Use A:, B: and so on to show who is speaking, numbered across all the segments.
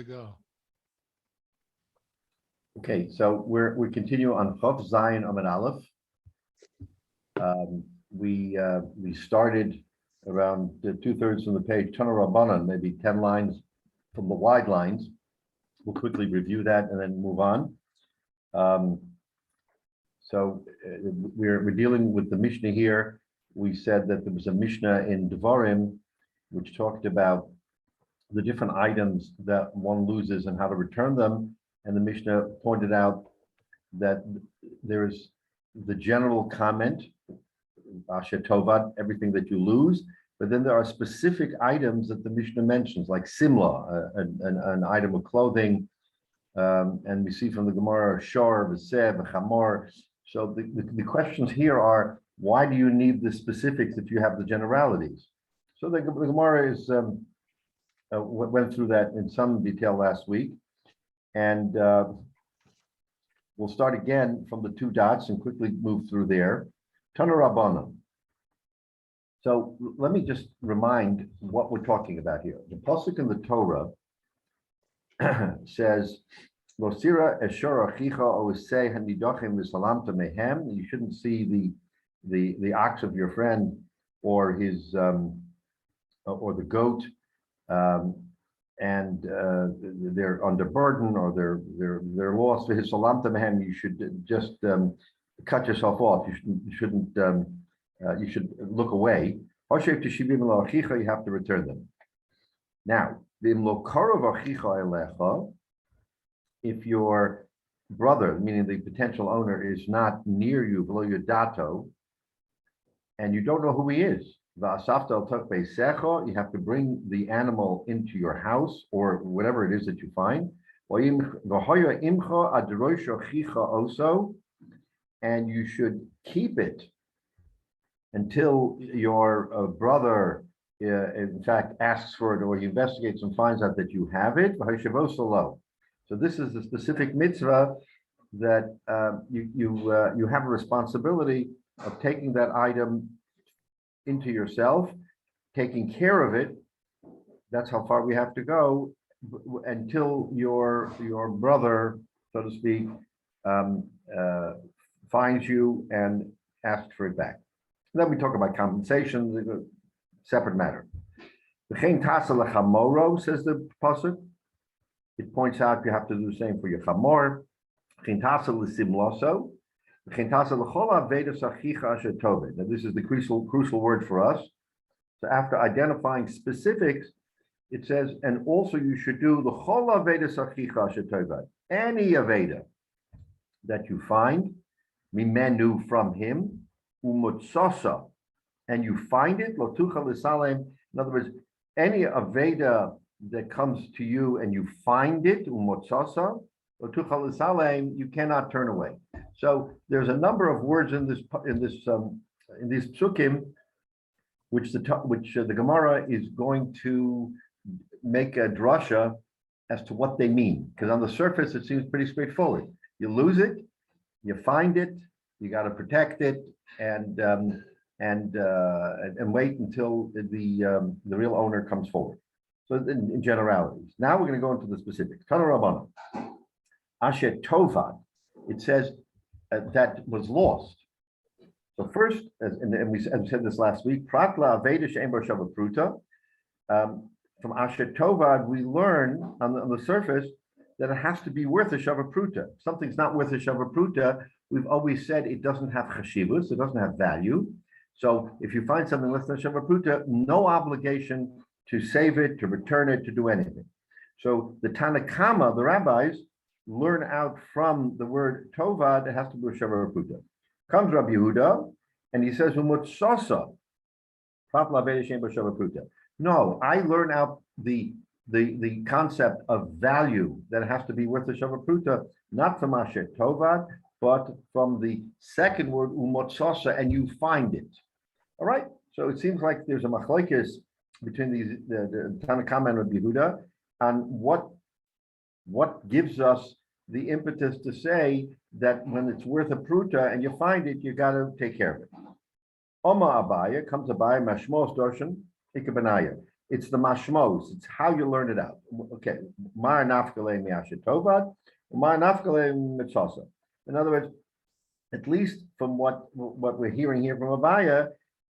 A: to go.
B: Okay, so we continue on Chof Zayin Amud Aleph. We started around 2/3 from the page, Tana Rabbanan, maybe 10 lines from the wide lines. We'll quickly review that and then move on. We're dealing with the Mishnah here. We said that there was a Mishnah in Devarim which talked about the different items that one loses and how to return them. And the Mishnah pointed out that there's the general comment, Asher Tovat, everything that you lose, but then there are specific items that the Mishnah mentions, like Simla, an item of clothing, and we see from the Gemara, Shiur, V'seh, V'chamor. So the questions here are, why do you need the specifics if you have the generalities? So the Gemara is went through that in some detail last week, and we'll start again from the 2 dots and quickly move through there. Tana Rabbanan. So let me just remind what we're talking about here. The pasuk in the Torah says, "Losira eshor achicha oisei hanidachim v'salamta mehem." You shouldn't see the ox of your friend or his or the goat, and they're under burden or they're lost for his salamta mehem. You should just cut yourself off. You shouldn't. You should look away. You have to return them. Now, if your brother, meaning the potential owner, is not near you, below your dato, and you don't know who he is, you have to bring the animal into your house or whatever it is that you find. And you should keep it until your brother, in fact, asks for it or he investigates and finds out that you have it. So this is a specific mitzvah that you have a responsibility of taking that item into yourself, taking care of it. That's how far we have to go until your brother, so to speak, finds you and asks for it back. Then we talk about compensation, a separate matter. V'chein tasa lechamoro, says the pasuk. It points out you have to do the same for your chamor. V'chein tasa l'simloso. V'chein tasa l'chol avedas achicha asher toved. Now this is the crucial word for us. So after identifying specifics, it says, and also you should do the chol avedas achicha asher toved. Any aveda that you find, mimenu, from him, umutsasa, and you find it, lotucha l'salem. In other words, any aveda that comes to you and you find it, umutsasa, lotucha l'salem, you cannot turn away. So there's a number of words in these psukim, which the Gemara is going to make a drasha as to what they mean, because on the surface it seems pretty straightforward. You lose it, you find it, you got to protect it, and wait until the real owner comes forward. So in generalities. Now we're going to go into the specifics. Tana Rabbanan. Asher Tovad. It says that was lost. So first, and we said this last week, Pratla Aveda She'en Bo Shava Pruta. From Asher Tovad, we learn on the surface that it has to be worth a Shava Pruta. If something's not worth a Shava Pruta, we've always said it doesn't have chashivus, it doesn't have value. So if you find something less than Shava Pruta, no obligation to save it, to return it, to do anything. So the Tanakama, the rabbis, learn out from the word Tovad, it has to be a Shava Pruta. Comes Rabbi Yehuda, and he says, no, I learn out the concept of value that has to be worth a Shava Pruta, not from Asher Tovad, but from the second word, umotsasa, and you find it. All right, so it seems like there's a machlokes between the Tanakama and Rabbi Yehuda on what gives us the impetus to say that when it's worth a pruta and you find it, you got to take care of it. Oma Abaya, comes Abaya, Mashmos Dorshan, Ikabanaya. It's the mashmos. It's how you learn it out. Okay. Mar nafkale miashetovad, mar nafkale mitzasa. In other words, at least from what we're hearing here from Avaya,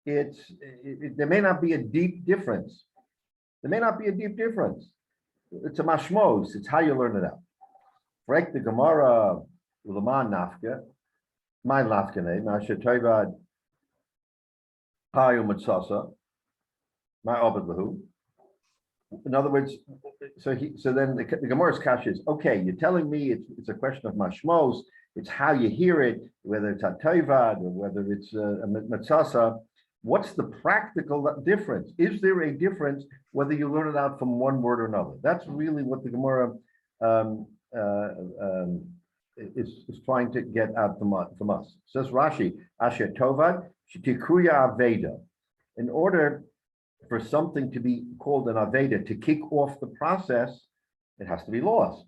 B: there may not be a deep difference. There may not be a deep difference. It's a mashmos. It's how you learn it out. Break the Gemara ulaman nafka, my nafkane, miashetovad, hayu mitzasa, my obed lahu. In other words, so then the Gemara's kasha is, okay, you're telling me it's a question of mashmos, it's how you hear it, whether it's a toivad or whether it's a matzasa. What's the practical difference? Is there a difference whether you learn it out from one word or another? That's really what the Gemara is trying to get out from us. Says Rashi, Asher Tovad, Shitikuya Aveda. In order for something to be called an Aveda, to kick off the process, it has to be lost.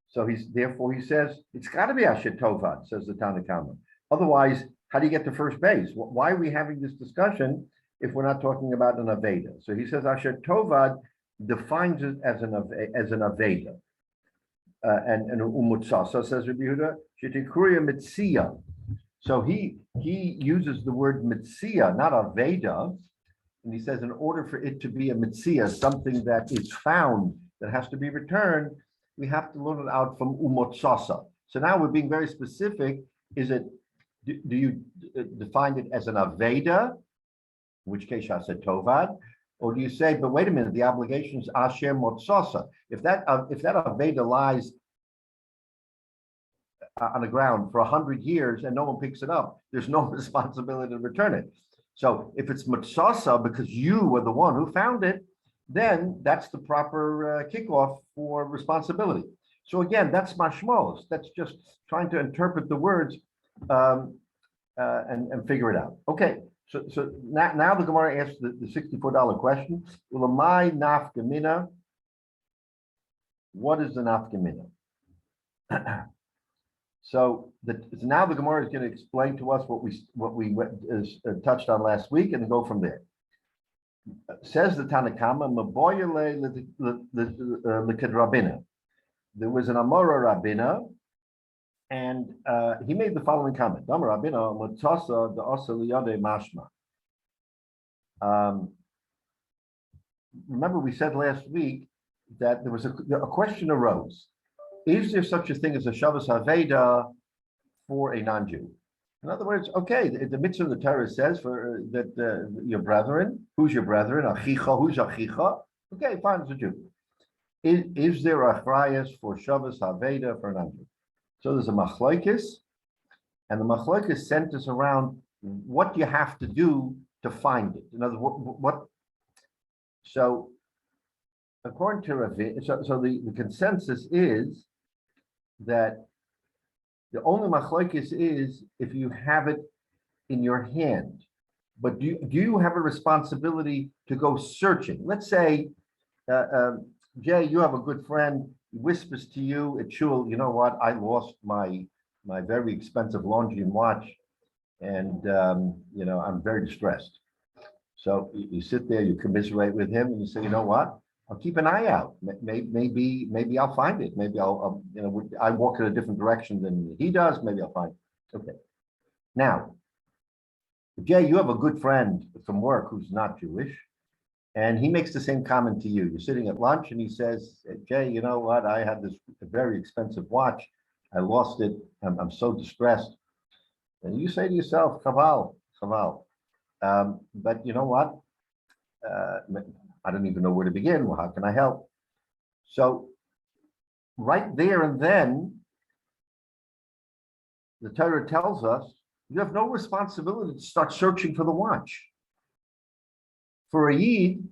B: So therefore he says, it's got to be Asher Tovad, says the Tanna Kama. Otherwise, how do you get to first base? Why are we having this discussion if we're not talking about an Aveda? So he says Asher Tovad defines it as an Aveda. And Umutsasa, says Rabbi Yehuda, Shitikuya Metzia. So he uses the word Metzia, not Aveda. And he says, in order for it to be a Metzia, something that is found, that has to be returned, we have to learn it out from Umotsasa. So now we're being very specific. Do you define it as an Aveda, in which case I said Tovad, or do you say, but wait a minute, the obligation is Asher Motsasa. If that Aveda lies on the ground for 100 years and no one picks it up, there's no responsibility to return it. So if it's Motsasa because you were the one who found it, then that's the proper kickoff for responsibility. So again, that's mashmos. That's just trying to interpret the words and figure it out. Okay, so now the Gemara asks the $64 question. Ulamai nafkamina. What is the nafkamina? So now the Gemara is going to explain to us what we touched on last week and go from there. Says the Tanna Kama, Maboyele Rabbina. There was an Amora Rabbina, and he made the following comment: Amora Rabbina Mutasa the Osaliyade Mashma. Remember, we said last week that there was a question arose. Is there such a thing as a Shabbos Haveda for a non-Jew? In other words, okay, the mitzvah of the Torah says that your brethren, who's your brethren? Achicha, who's Achicha? Okay, fine, it's a Jew. Is there a chrayas for Shabbos Haveda for a non-Jew? So there's a machlokes, and the machlokes centers around what you have to do to find it. In other words, so according to Ravi, so the consensus is that the only machlokes is if you have it in your hand. But do you have a responsibility to go searching? Let's say, Jay, you have a good friend, he whispers to you at shul, you know what, I lost my very expensive Longines watch, and I'm very distressed. So you sit there, you commiserate with him, and you say, you know what, I'll keep an eye out. Maybe I'll find it. Maybe I'll I walk in a different direction than he does. Maybe I'll find it. Okay. Now, Jay, you have a good friend from work who's not Jewish, and he makes the same comment to you. You're sitting at lunch, and he says, Jay, you know what? I had this very expensive watch. I lost it. I'm so distressed. And you say to yourself, chaval. But you know what? I don't even know where to begin. Well, how can I help? So right there and then, the Torah tells us you have no responsibility to start searching for the watch. For a Yid,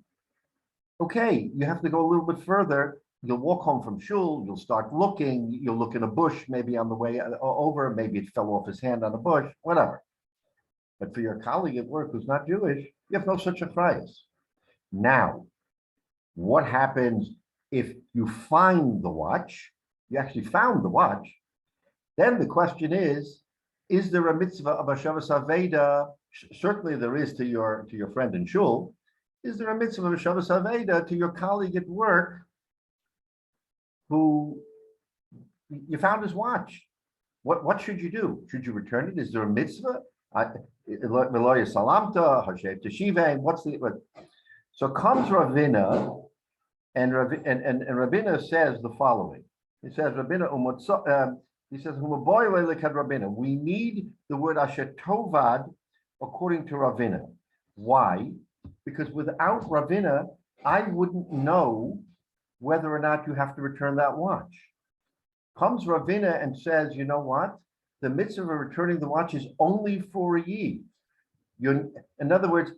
B: okay, you have to go a little bit further. You'll walk home from shul, you'll start looking, you'll look in a bush, maybe on the way over, maybe it fell off his hand on a bush, whatever. But for your colleague at work who's not Jewish, you have no such a chrayas. Now, what happens if you find the watch? You actually found the watch. Then the question is there a mitzvah of a Shabbos Haveda? Certainly there is to your friend in shul. is there a mitzvah of Shabbos Aveda to your colleague at work who you found his watch? What should you do? Should you return it? Is there a mitzvah? So comes Ravina, and Ravina says the following. He says, he says, we need the word asher tovad according to Ravina. Why? Because without Ravina, I wouldn't know whether or not you have to return that watch. Comes Ravina and says, you know what? The mitzvah of returning the watch is only for a yid. In other words,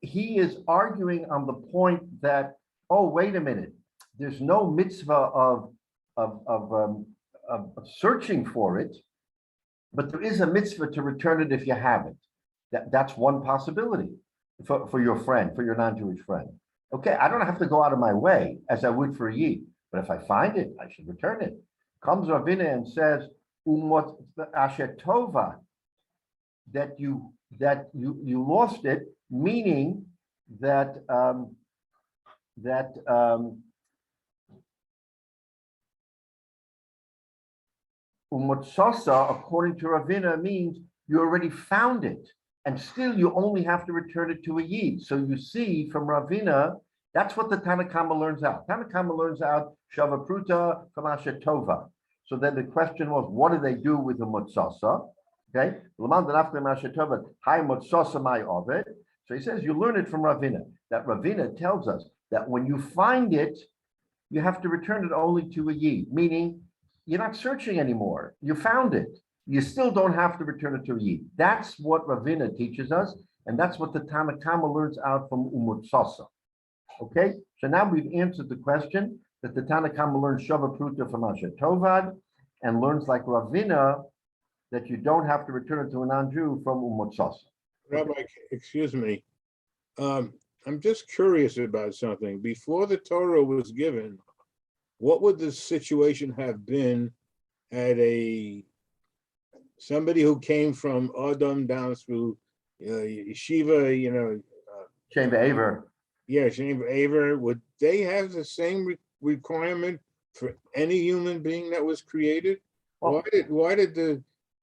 B: he is arguing on the point that, oh, wait a minute, there's no mitzvah of searching for it, but there is a mitzvah to return it if you have it. That's one possibility for your friend, for your non-Jewish friend. Okay, I don't have to go out of my way as I would for a yid, but if I find it, I should return it. Comes Ravina and says, "Umot asher tova," that you lost it, meaning that Umotsasa, according to Ravina, means you already found it, and still you only have to return it to a yid. So you see from Ravina, that's what the Tanakama learns out. Tanakama learns out Shava Pruta from Asher Tova. So then the question was, what do they do with the Motsasa? Okay, so he says you learn it from Ravina. That Ravina tells us that when you find it, you have to return it only to a yid, meaning you're not searching anymore. You found it. You still don't have to return it to a yid. That's what Ravina teaches us, and that's what the Tanakama learns out from Umutsasa. Okay, so now we've answered the question that the Tanakama learns Shava Pruta from Asher Tovad and learns like Ravina that you don't have to return it to a non-Jew from Umutsasa.
A: Rabbi, excuse me. I'm just curious about something. Before the Torah was given, what would the situation have been at somebody who came from Adam down through Yeshiva,
B: Shame Aver.
A: Yeah, Shane Aver, would they have the same requirement for any human being that was created? Why did the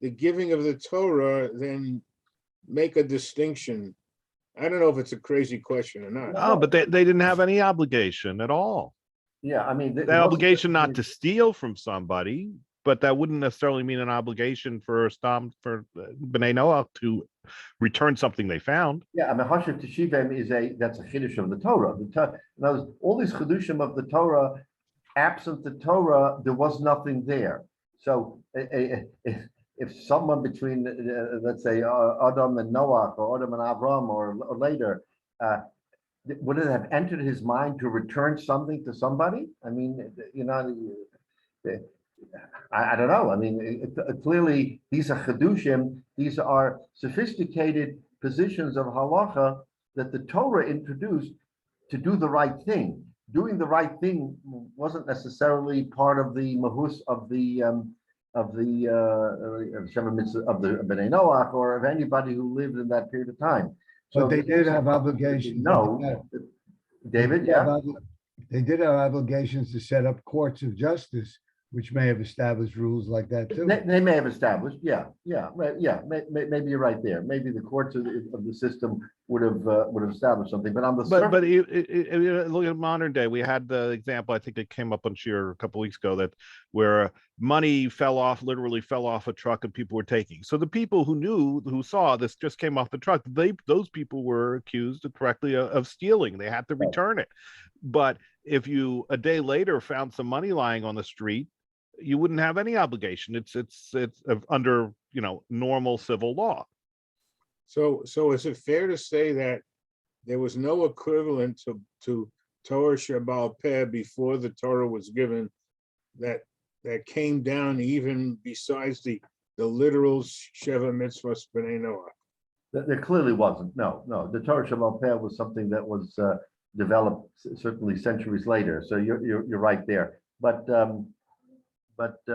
A: giving of the Torah then make a distinction? I don't know if it's a crazy question or not.
C: No, but they didn't have any obligation at all.
B: Yeah, I mean,
C: The obligation not to steal from somebody, but that wouldn't necessarily mean an obligation for B'nai Noach to return something they found.
B: Yeah, I mean, Hashem Teshivim that's a chiddush of the Torah. All these chidushim of the Torah, absent the Torah, there was nothing there. So if someone between, let's say, Adam and Noach, or Adam and Avram, or later, would it have entered his mind to return something to somebody? I mean, I don't know. I mean, clearly these are chidushim. These are sophisticated positions of halacha that the Torah introduced to do the right thing. Doing the right thing wasn't necessarily part of the mahus of the B'nai Noach or of anybody who lived in that period of time. So
D: but they did have obligations.
B: No, David, yeah.
D: They did have obligations to set up courts of justice, which may have established rules like that too.
B: They may have established, maybe you're right there. Maybe the courts of the system would have established something. But on the
C: look at modern day. We had the example. I think it came up on Shiur a couple of weeks ago where money literally fell off a truck and people were taking. So the people who saw this just came off the truck. Those people were accused correctly of stealing. They had to return it. But if you a day later found some money lying on the street, you wouldn't have any obligation. It's under normal civil law.
A: So is it fair to say that there was no equivalent to Torah Shebaal Peh before the Torah was given that came down even besides the literal Sheva Mitzvahs B'nai Noach?
B: There clearly wasn't. No. The Torah Shebaal Peh was something that was developed certainly centuries later. So you're right there. But it's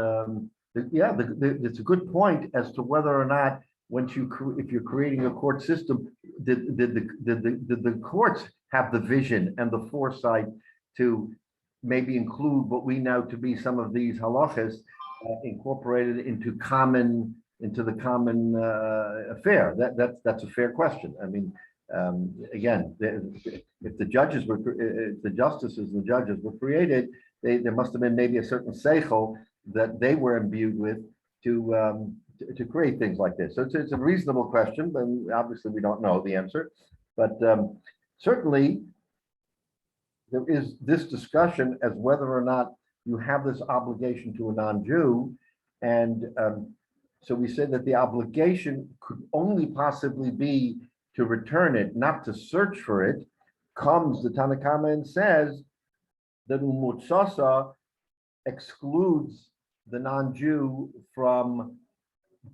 B: a good point as to whether or not if you're creating a court system, did the courts have the vision and the foresight to maybe include what we know to be some of these halachas incorporated into the common affair? That's a fair question. I mean, again, if the justices and the judges were created, there must have been maybe a certain seichel that they were imbued with to create things like this. So it's a reasonable question, but obviously we don't know the answer. But certainly there is this discussion as whether or not you have this obligation to a non-Jew. And so we said that the obligation could only possibly be to return it, not to search for it. Comes the Tanna Kama and says that umutsasa excludes the non-Jew from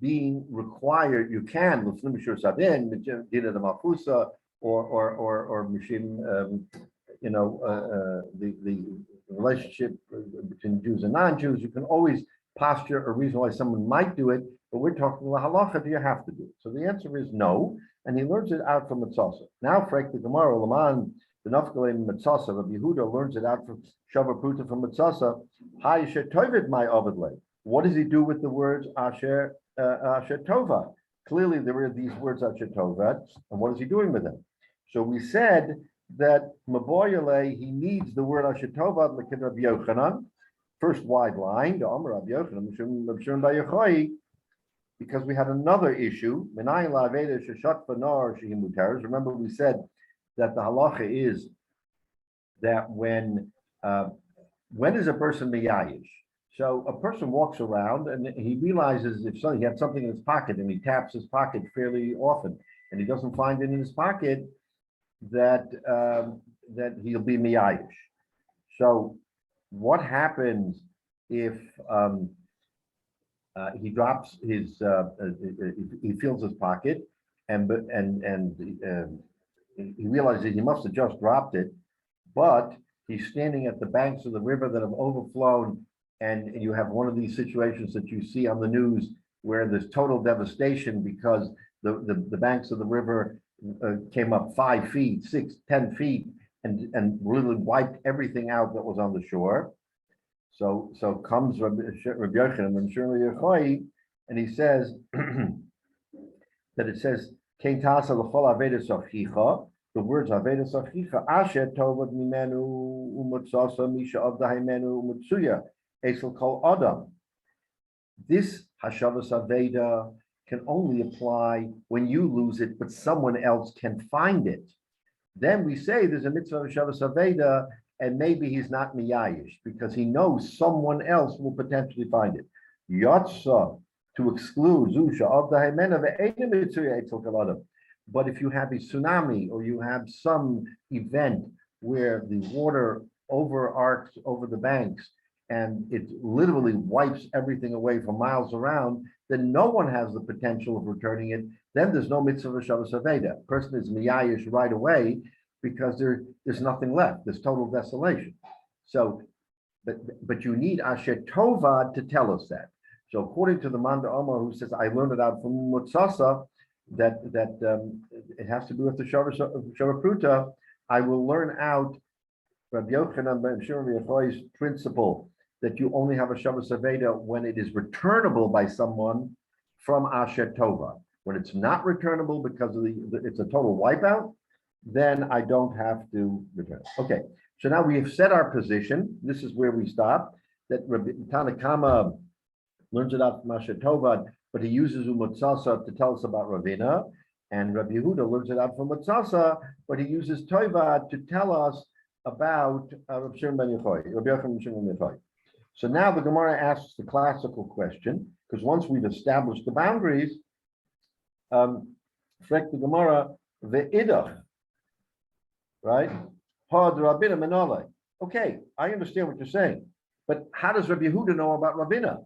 B: being required. You can or mishim, the relationship between Jews and non-Jews. You can always posture a reason why someone might do it, but we're talking about halacha. Do you have to do it? So the answer is no, and he learns it out from Mitzasa. Now, Frank the Gemara, Laman, the Nafkalim Mitzasa, Rabbi Yehuda learns it out from Shavar Pruta from Mitzasa. Hi Shetovid my Ovidle. What does he do with the words Asher Tova? Clearly, there are these words Asher Tova, and what is he doing with them? So we said that Maboyale, he needs the word Asher Tova like Rabbi Yochanan, first wide line, the Amar Rabbi Yochanan, because we had another issue. Remember, we said that the halacha is that when is a person miyayish? So a person walks around and he realizes he had something in his pocket and he taps his pocket fairly often and he doesn't find it in his pocket, that he'll be miyayish. So what happens if he drops his he fills his pocket and he realizes he must have just dropped it, but he's standing at the banks of the river that have overflown, and you have one of these situations that you see on the news where there's total devastation because the banks of the river came up 5 feet, 6, 10 feet, and really wiped everything out that was on the shore. So comes Rabbi Yochanan and he says that it says Kein tasa l'chol aveda sachicha. The words aveda sachicha asher tovad mimenu umutsasa misha avdahimenu umutsuya esel kol adam. This hashavas aveda can only apply when you lose it, but someone else can find it. Then we say there's a mitzvah of hashavas aveda, and maybe he's not miyayish because he knows someone else will potentially find it. Yotza, to exclude zusha of the haimena ve'edim mitzuya etzel kol adam. But if you have a tsunami or you have some event where the water overarcs over the banks and it literally wipes everything away for miles around, then no one has the potential of returning it. Then there's no mitzvah of Shabbos Aveda. Person is miyayish right away because there's nothing left. There's total desolation. So, but you need Asher Tova to tell us that. So according to the Manda Omar, who says, I learned it out from Mutsasa, that it has to do with the Shavar Pruta, I will learn out Rabbi Yochanan ben Shimon principle that you only have a Shabbos Aveda when it is returnable by someone from Asher Tova. When it's not returnable because of it's a total wipeout, then I don't have to return. Okay, so now we have set our position. This is where we stop. That Rabbi Tanna Kama learns it out from Asher Tova, but he uses Umutsasa to tell us about Ravina, and Rabbi Yehuda learns it out from Mutsasa, but he uses Tova to tell us about Rabbi Shimon ben Yochai. So now the Gemara asks the classical question, because once we've established the boundaries, Frek the Gemara, ve'idach, right? Okay, I understand what you're saying, but how does Rabbi Yehuda know about Rabina?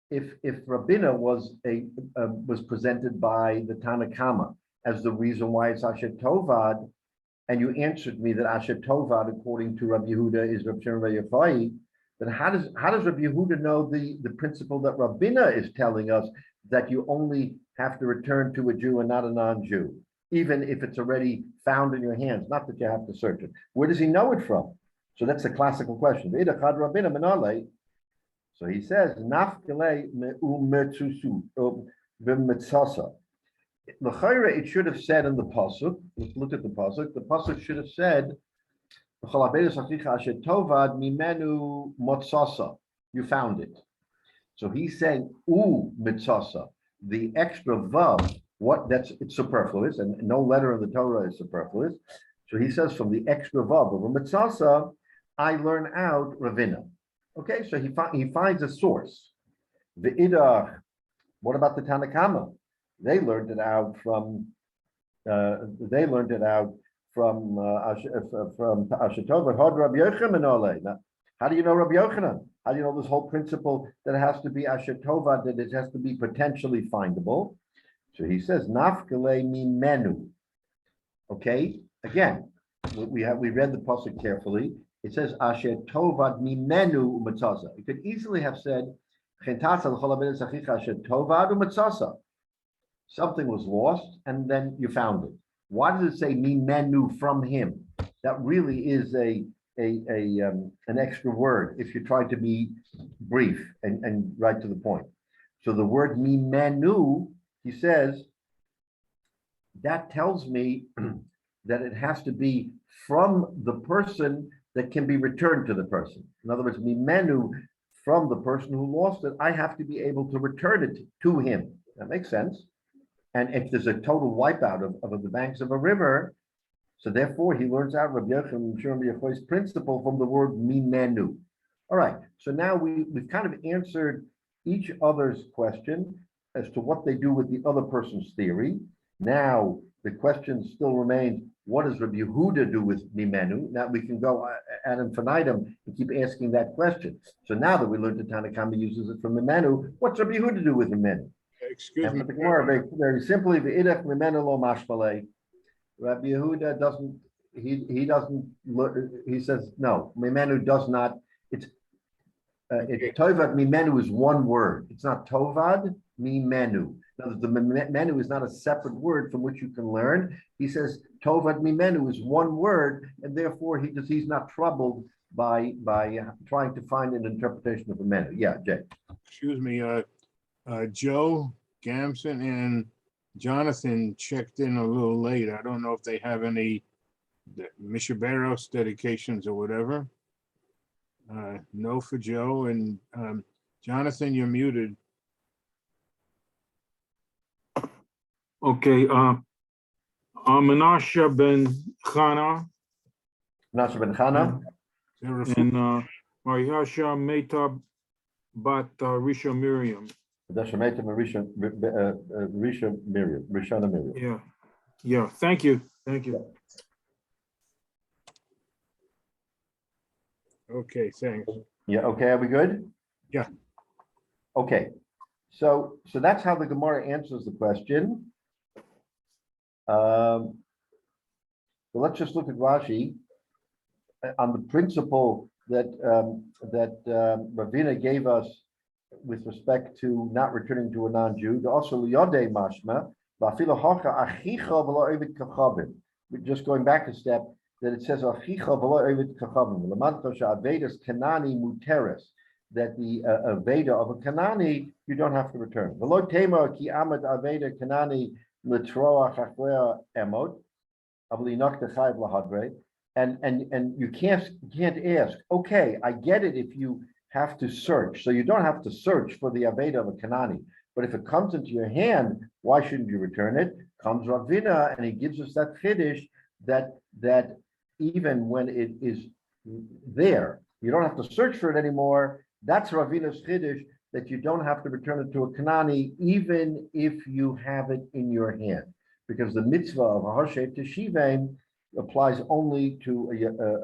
B: If Rabina was presented by the Tanna Kama as the reason why it's Asher Tovad, and you answered me that Asher Tovad, according to Rabbi Yehuda, is Rabbi Shimon ben Yochai, then how does Rabbi Yehuda know the principle that Rabbina is telling us, that you only have to return to a Jew and not a non-Jew, even if it's already found in your hands, not that you have to search it? Where does he know it from? So that's the classical question. So he says, it should have said in the pasuk. Let's look at the pasuk. The pasuk should have said, you found it. So he's saying mitzasa, the extra vav. It's superfluous, and no letter in the Torah is superfluous. So he says, from the extra vav of a mitzasa, I learn out Ravina. Okay, so he finds a source. The idach. What about the Tanakama? They learned it out from Ashetova Hod Rabbi Yochanan. Now, how do you know Rabbi Yochanan? How do you know this whole principle that it has to be Ashetova, that it has to be potentially findable? So he says Nafkele mimenu. Okay, again, we read the pasuk carefully. It says Ashetova mimenu u'matzaza. It could easily have said something was lost and then you found it. Why does it say mimenu, from him? That really is an extra word if you try to be brief and right to the point. So the word mimenu, he says, that tells me that it has to be from the person that can be returned to the person. In other words, mimenu, from the person who lost it, I have to be able to return it to him. That makes sense. And if there's a total wipeout of the banks of a river, so therefore he learns out Rabbi Yochanan principle from the word mimenu. All right, so now we've kind of answered each other's question as to what they do with the other person's theory. Now the question still remains, what does Rabbi Yehuda do with mimenu? Now we can go ad infinitum and keep asking that question. So now that we learned that Tanakama uses it from mimenu, what's Rabbi Yehuda do with mimenu?
A: Excuse me.
B: Very, very simply, v'idach mimenu lo mashmalei. Rabbi Yehuda doesn't. He doesn't. He says no. Mimenu does not. It's tovad mimenu is one word. It's not tovad mimenu. The menu is not a separate word from which you can learn. He says tovad mimenu is one word, and therefore he's not troubled by trying to find an interpretation of the menu. Yeah, Jay.
A: Excuse me. Joe Gamson and Jonathan checked in a little late. I don't know if they have any Mishaberos dedications or whatever. No for Joe, and Jonathan, you're muted.
E: Okay, Menashe ben Chana
B: Menashe ben Chana
E: and Mariasha Meta bat Risha Miriam.
B: Rishana Miriam.
E: Yeah. Thank you.
A: Okay, thanks.
B: Yeah. Okay. Are we good?
A: Yeah.
B: Okay. So that's how the Gemara answers the question. So let's just look at Rashi on the principle that Ravina gave us with respect to not returning to a non-Jew. Also, liyodei mashma, just going back a step, that it says that the Aveda of a Kanani, you don't have to return. And you can't ask, okay, I get it if you have to search. So you don't have to search for the Aveda of a Kanani. But if it comes into your hand, why shouldn't you return it? Comes Ravina, and he gives us that chiddush that even when it is there, you don't have to search for it anymore. That's Ravina's chiddush, that you don't have to return it to a Kanani, even if you have it in your hand. Because the mitzvah of Hashef Teshivim applies only to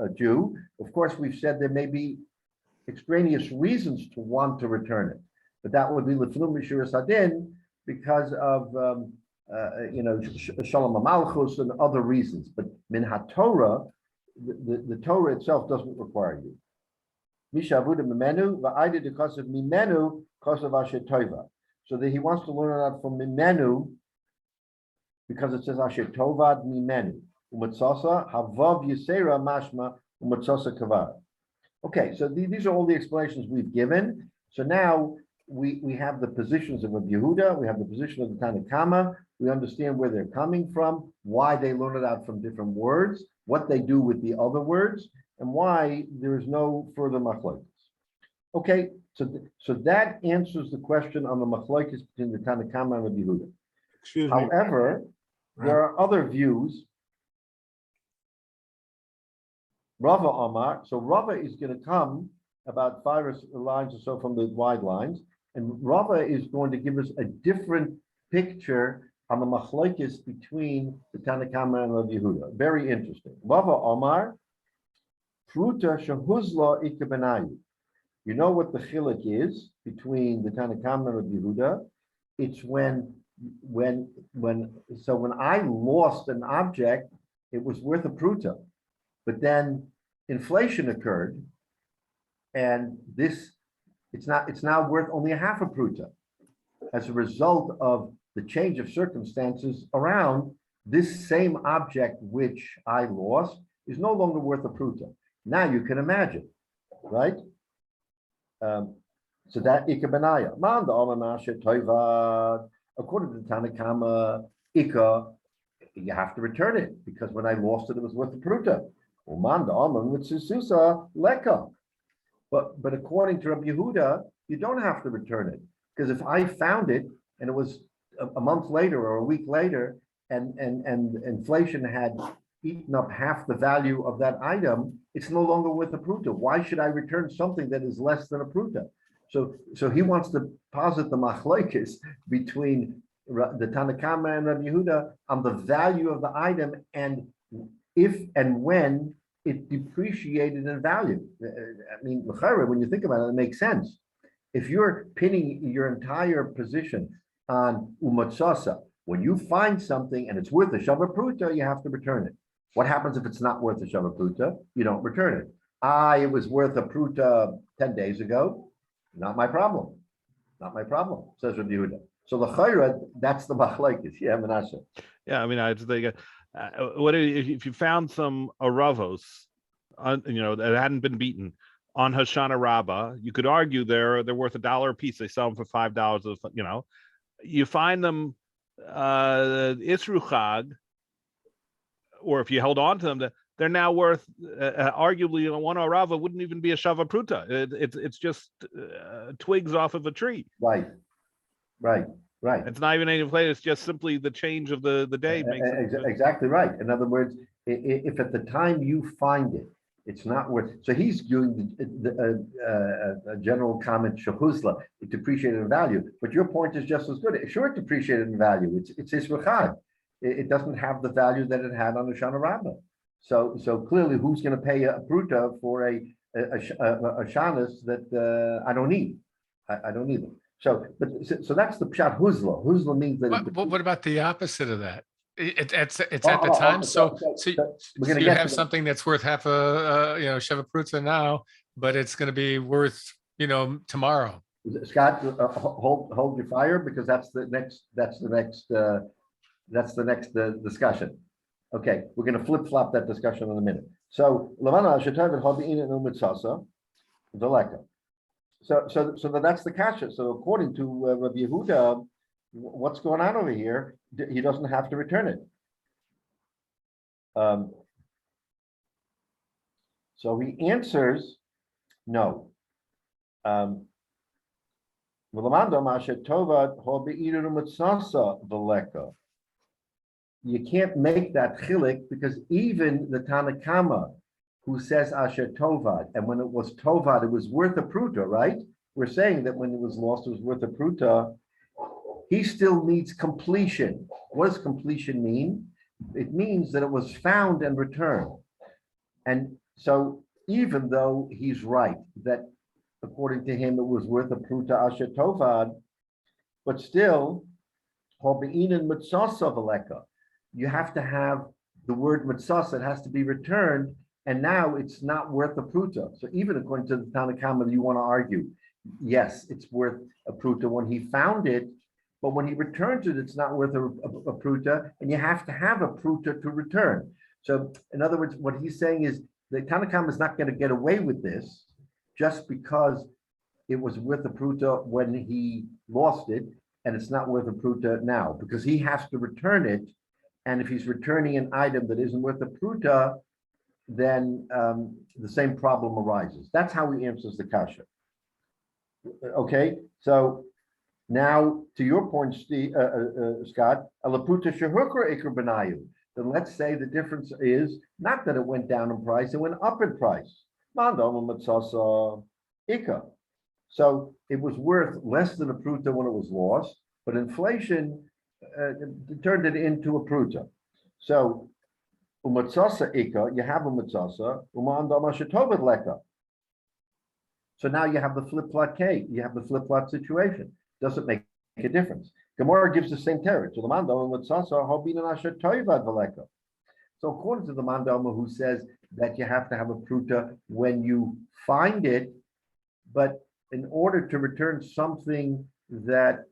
B: a Jew. Of course, we've said there may be extraneous reasons to want to return it, but that would be Lefilum Mishur Sadin because of Shalom Malchus and other reasons. But Min HaTorah, the Torah itself doesn't require you. Misha avuda mimenu va'ida because of mimenu because of asher tova. So that he wants to learn that from mimenu because it says asher tovad mimenu umatzasa havav yisera mashma umatzasa kavar. Okay, so these are all the explanations we've given. So now we have the positions of Rabbi Yehuda, we have the position of the Tanakama, we understand where they're coming from, why they learn it out from different words, what they do with the other words, and why there is no further machlokes. Okay, so that answers the question on the machlokes between the Tanakama and Rabbi Yehuda.
A: Excuse me.
B: However, there are other views. Rava Amar, so Rava is going to come about 5 lines or so from the wide lines, and Rava is going to give us a different picture on the machlokes between the Tanakama and Rabbi Yehuda. Very interesting. Rava Amar, Fruta Shahuzla Ikabenayu. You know what the chiluk is between the Tanakama and Rabbi Yehuda? It's when I lost an object, it was worth a pruta. But then inflation occurred, and it's now worth only a half a pruta. As a result of the change of circumstances around, this same object which I lost is no longer worth a pruta. Now you can imagine, right? So that ikabenaya. Manda omanashe toivad. According to the Tanakama, ika, you have to return it because when I lost it, it was worth a pruta. But according to Rabbi Yehuda, you don't have to return it because if I found it and it was a month later or a week later, and inflation had eaten up half the value of that item, it's no longer worth a pruta. Why should I return something that is less than a pruta? So he wants to posit the machlokes between the Tanakama and Rabbi Yehuda on the value of the item and if and when it depreciated in value. I mean, when you think about it, it makes sense. If you're pinning your entire position on umatzasa, when you find something and it's worth a shava pruta, you have to return it. What happens if it's not worth a shava pruta? You don't return it. It was worth a pruta 10 days ago. Not my problem. Not my problem, says Rabbi Yehuda. So the chayra, that's the machlokes. Yeah, Menashe.
C: Yeah, I mean, I just think, what if you found some aravos, that hadn't been beaten on Hoshana Rabbah? You could argue they're worth $1 a piece. They sell them for $5. You find them Isru Chag, or if you held on to them, they're now worth arguably one arava wouldn't even be a shava pruta. It's just twigs off of a tree.
B: Right.
C: It's not even any place. It's just simply the change of the day makes it.
B: Exactly right. In other words, if at the time you find it, it's not worth. So he's doing a general comment, shahuzla, it depreciated in value. But your point is just as good. Sure, it depreciated in value. It's israchad. It doesn't have the value that it had on the Shana Rabbah. So clearly, who's going to pay a pruta for a shanas that I don't need? I don't need them. So that's the pshat huzla. Huzla means that.
F: What about the opposite of that? It's at the time. So you have something that's worth half a sheva pruta now, but it's going to be worth tomorrow.
B: Scott, hold your fire because that's the next discussion. Okay, we're going to flip-flop that discussion in a minute. So Levana Shetav Hobin and Umitzasa, Daleka. So that's the kasha. So according to Rabbi Yehuda, what's going on over here? He doesn't have to return it. So he answers no. You can't make that chilik because even the Tanakama who says Asher Tovad, and when it was Tovad, it was worth a pruta, right? We're saying that when it was lost, it was worth a pruta. He still needs completion. What does completion mean? It means that it was found and returned. And so even though he's right that according to him it was worth a pruta Asher Tovad, but still, you have to have the word mitzasa, it has to be returned and now it's not worth a pruta. So even according to the Tanna Kama, you want to argue, yes, it's worth a pruta when he found it, but when he returns it, it's not worth a pruta, and you have to have a pruta to return. So in other words, what he's saying is the Tanna Kama is not going to get away with this just because it was worth a pruta when he lost it, and it's not worth a pruta now, because he has to return it. And if he's returning an item that isn't worth a pruta, then the same problem arises. That's how he answers the kasha. Okay, so now to your point, Scott, a laputa shehukra ikr benayu. Then let's say the difference is not that it went down in price, it went up in price. Mandam matzasa ikka. So it was worth less than a pruta when it was lost, but inflation turned it into a pruta. So umatzasa ika, you have a matzasa, umandama shetovat leka. So now you have the flip-flop case, you have the flip-flop situation. Doesn't make a difference. Gemara gives the same territory. So the mandama matzasa hobina shetovad veleka. So according to the mandama who says that you have to have a pruta when you find it, but in order to return something that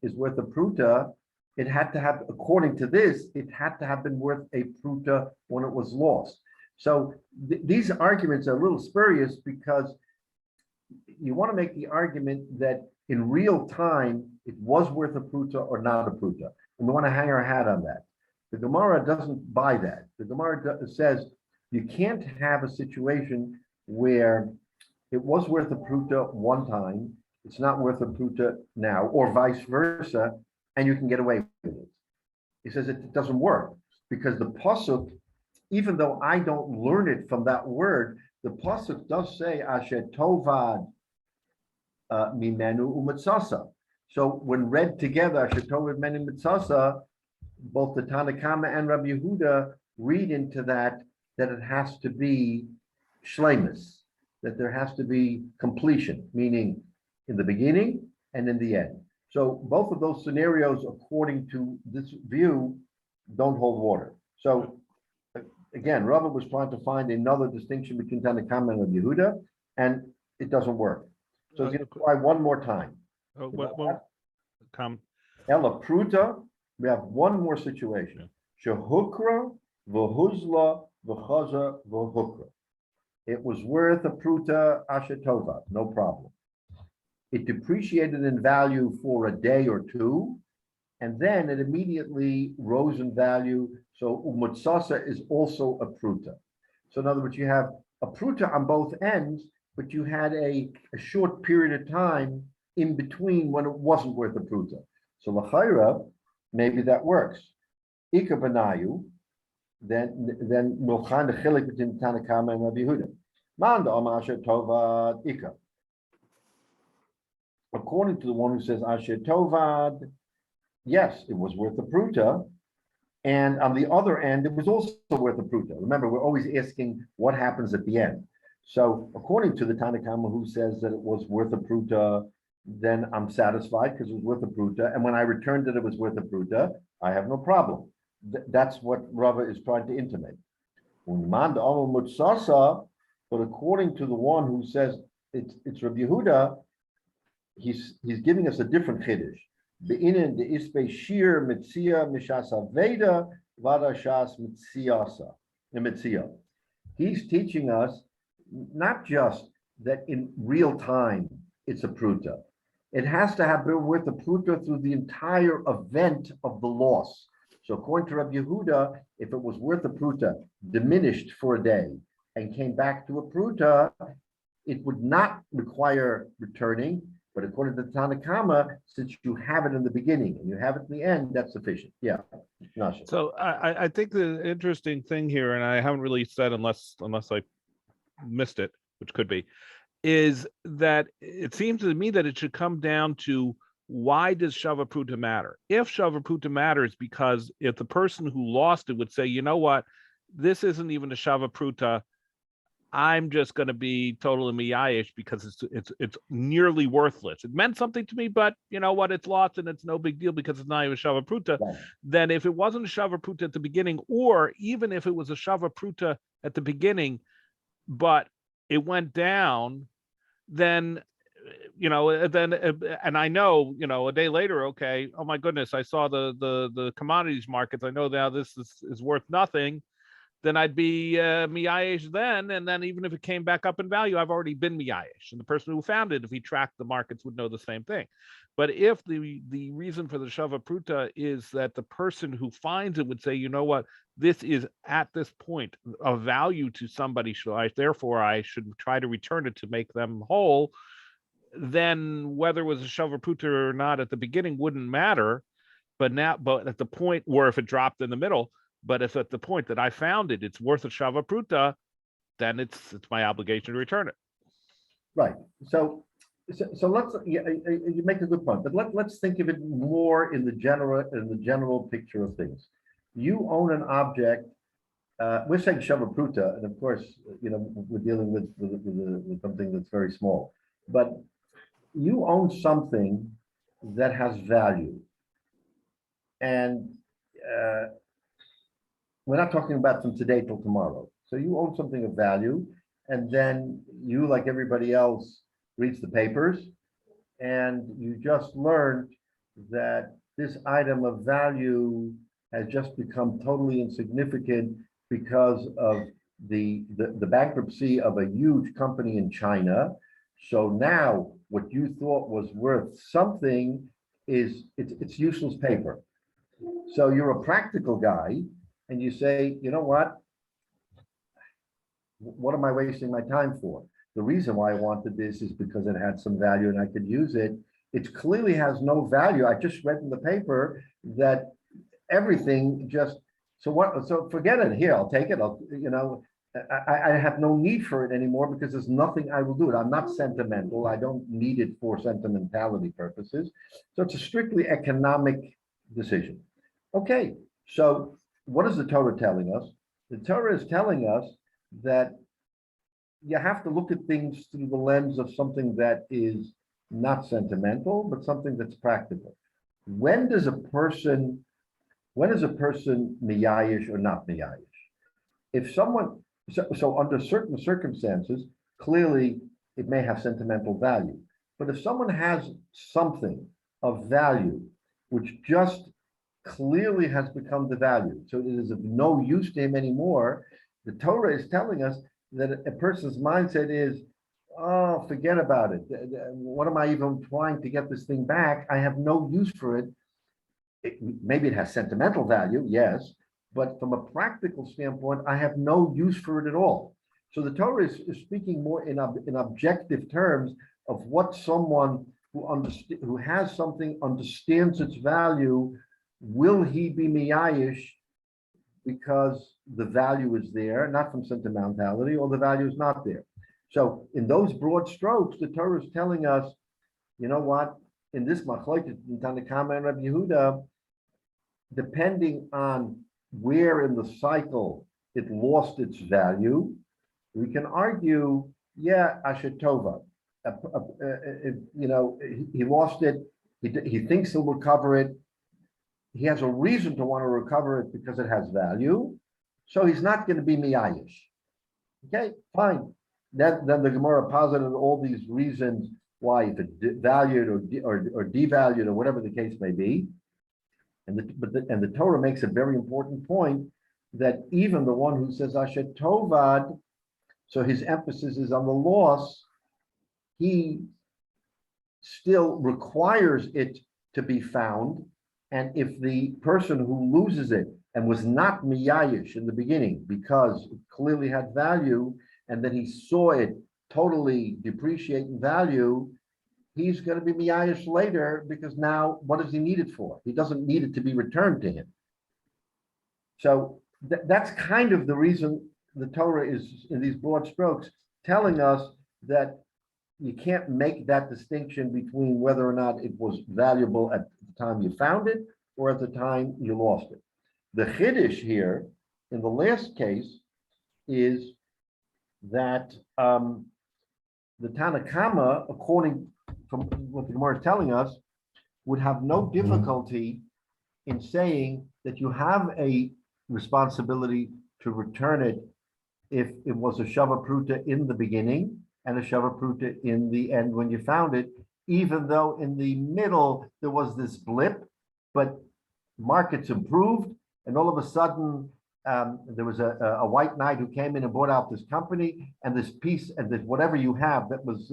B: is worth a pruta, it had to have, according to this, it had to have been worth a pruta when it was lost. So these arguments are a little spurious because you want to make the argument that in real time, it was worth a pruta or not a pruta. And we want to hang our hat on that. The Gemara doesn't buy that. The Gemara says you can't have a situation where it was worth a pruta one time, it's not worth a pruta now, or vice versa, and you can get away with it. He says it doesn't work because the pasuk, even though I don't learn it from that word, the pasuk does say asher tovad mimenu umatzasa. So when read together, asher tovad mimenu umatzasa, both the Tanna Kama and Rabbi Yehuda read into that it has to be shleimus, that there has to be completion, meaning in the beginning and in the end. So both of those scenarios, according to this view, don't hold water. So again, Rabbi was trying to find another distinction between Tanna Kama and Rabbi Yehuda, and it doesn't work. So he's going to try one more time. Ella Pruta, we have one more situation. Shehukra, v'huzla, v'chaza, v'hukra. It was worth a pruta ashetova, no problem. It depreciated in value for a day or two, and then it immediately rose in value. So umutsasa is also a pruta. So in other words, you have a pruta on both ends, but you had a short period of time in between when it wasn't worth a pruta. So l'chayra, maybe that works. Ika b'nayu, then we'll find a chilik between Tanna Kama and Rabbi Yehuda. Manda Asher Tovad Ika. According to the one who says Asher Tovad, yes, it was worth a pruta, and on the other end, it was also worth a pruta. Remember, we're always asking what happens at the end. So according to the Tanna Kama who says that it was worth a pruta, then I'm satisfied because it was worth a pruta, and when I returned it was worth a pruta, I have no problem. That's what Rava is trying to intimate. But according to the one who says it's Rabbi Yehuda, he's giving us a different chiddush. Be'inin de ispe Shiur Metzia mishasa veda vada shas Metzia. He's teaching us not just that in real time it's a pruta. It has to have been worth a pruta through the entire event of the loss. So according to Rabbi Yehuda, if it was worth a pruta, diminished for a day, and came back to a pruta, it would not require returning. But according to the Tanna Kama, since you have it in the beginning and you have it in the end, that's sufficient. Yeah. Nasha.
C: So I think the interesting thing here, and I haven't really said unless I missed it, which could be, is that it seems to me that it should come down to why does Shava Pruta matter? If Shava Pruta matters because if the person who lost it would say, you know what, this isn't even a Shava Pruta, I'm just going to be totally miyayish because it's nearly worthless. It meant something to me, but you know what? It's lost and it's no big deal because it's not even shava pruta.
B: Right.
C: Then if it wasn't a shava pruta at the beginning, or even if it was a shava pruta at the beginning, but it went down, then and I know, a day later, okay, oh my goodness, I saw the commodities markets. I know now this is worth nothing. Then I'd be miyayish then, and then even if it came back up in value, I've already been miyayish. And the person who found it, if he tracked the markets, would know the same thing. But if the reason for the shava pruta is that the person who finds it would say, you know what, this is at this point of value to somebody, therefore I should try to return it to make them whole, then whether it was a shava pruta or not at the beginning wouldn't matter. But at the point where if it dropped in the middle, but if at the point that I found it, it's worth a shava pruta, then it's my obligation to return it.
B: Right. So let's, you make a good point, but let's think of it more in the general picture of things. You own an object. We're saying shava pruta, and of course, we're dealing with something that's very small. But you own something that has value, and we're not talking about from today till tomorrow. So you own something of value, and then you, like everybody else, reads the papers, and you just learned that this item of value has just become totally insignificant because of the bankruptcy of a huge company in China. So now what you thought was worth something it's useless paper. So you're a practical guy, and you say, you know what am I wasting my time for? The reason why I wanted this is because it had some value and I could use it. It clearly has no value. I just read in the paper that everything so forget it. Here, I'll take it. I have no need for it anymore because there's nothing I will do it. I'm not sentimental. I don't need it for sentimentality purposes. So it's a strictly economic decision. Okay, so what is the Torah telling us? The Torah is telling us that you have to look at things through the lens of something that is not sentimental, but something that's practical. When is a person miyayish or not miyayish? If someone, so under certain circumstances, clearly it may have sentimental value. But if someone has something of value, which just clearly has become the value, so it is of no use to him anymore, the Torah is telling us that a person's mindset is, oh, forget about it. What am I even trying to get this thing back? I have no use for it. Maybe it has sentimental value, yes, but from a practical standpoint, I have no use for it at all. So the Torah is speaking more in objective terms of what someone who has something understands its value. Will he be miyayish because the value is there, not from sentimentality, or the value is not there? So in those broad strokes, the Torah is telling us, you know what, in this machlokes in Tanna Kama and Rabbi Yehuda, depending on where in the cycle it lost its value, we can argue, yeah, asher tova. He lost it. He thinks he'll recover it. He has a reason to want to recover it because it has value. So he's not going to be miyayish. Okay, fine. Then the Gemara posited all these reasons why, if it valued or devalued or whatever the case may be. And the Torah makes a very important point that even the one who says asher tovad, so his emphasis is on the loss, he still requires it to be found. And if the person who loses it and was not miyayish in the beginning because it clearly had value, and then he saw it totally depreciate in value, he's going to be miyayish later because now what does he need it for? He doesn't need it to be returned to him. So that's kind of the reason the Torah is, in these broad strokes, telling us that you can't make that distinction between whether or not it was valuable at the time you found it or at the time you lost it. The chiddush here in the last case is that the Tanakama, according from what the Gemara is telling us, would have no difficulty in saying that you have a responsibility to return it if it was a shava pruta in the beginning and a shava pruta in the end when you found it, even though in the middle there was this blip, but markets improved, and all of a sudden there was a white knight who came in and bought out this company, and this piece and this whatever you have that was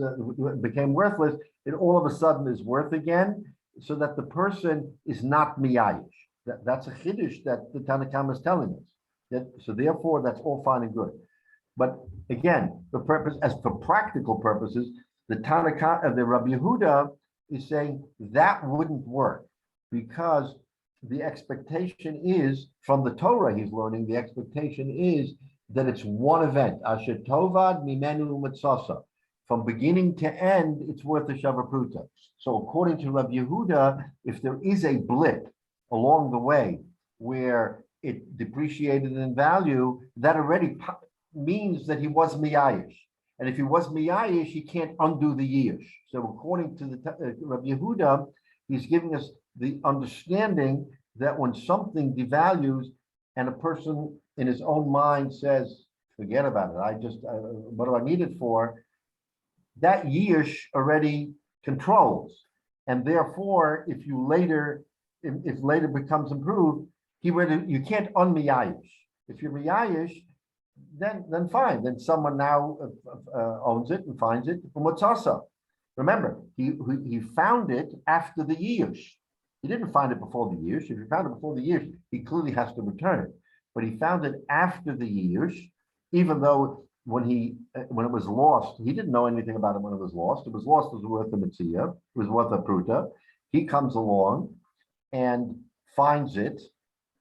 B: became worthless, it all of a sudden is worth again, so that the person is not miyayish. That's a chiddush that the Tanakhama is telling us. So therefore, that's all fine and good. But again, the purpose, as for practical purposes, the Tanakh, the Rabbi Yehuda is saying that wouldn't work because the expectation is from the Torah he's learning. The expectation is that it's one event. Asher tovad mimenu u'mitzasa. From beginning to end, it's worth a shava pruta. So according to Rabbi Yehuda, if there is a blip along the way where it depreciated in value, that already means that he was miyayish. And if he was miyayish, he can't undo the yish. So according to the Rabbi Yehuda, he's giving us the understanding that when something devalues and a person in his own mind says, forget about it, what do I need it for? That yish already controls. And therefore, if later becomes improved, you can't un-miyayish. If you're miyayish, then fine. Then someone now owns it and finds it from what's also. Remember, he found it after the years. He didn't find it before the years. If he found it before the years, he clearly has to return it. But he found it after the years, even though when it was lost, he didn't know anything about it when it was lost. It was lost, it was worth a Metzia, it was worth a pruta. He comes along and finds it,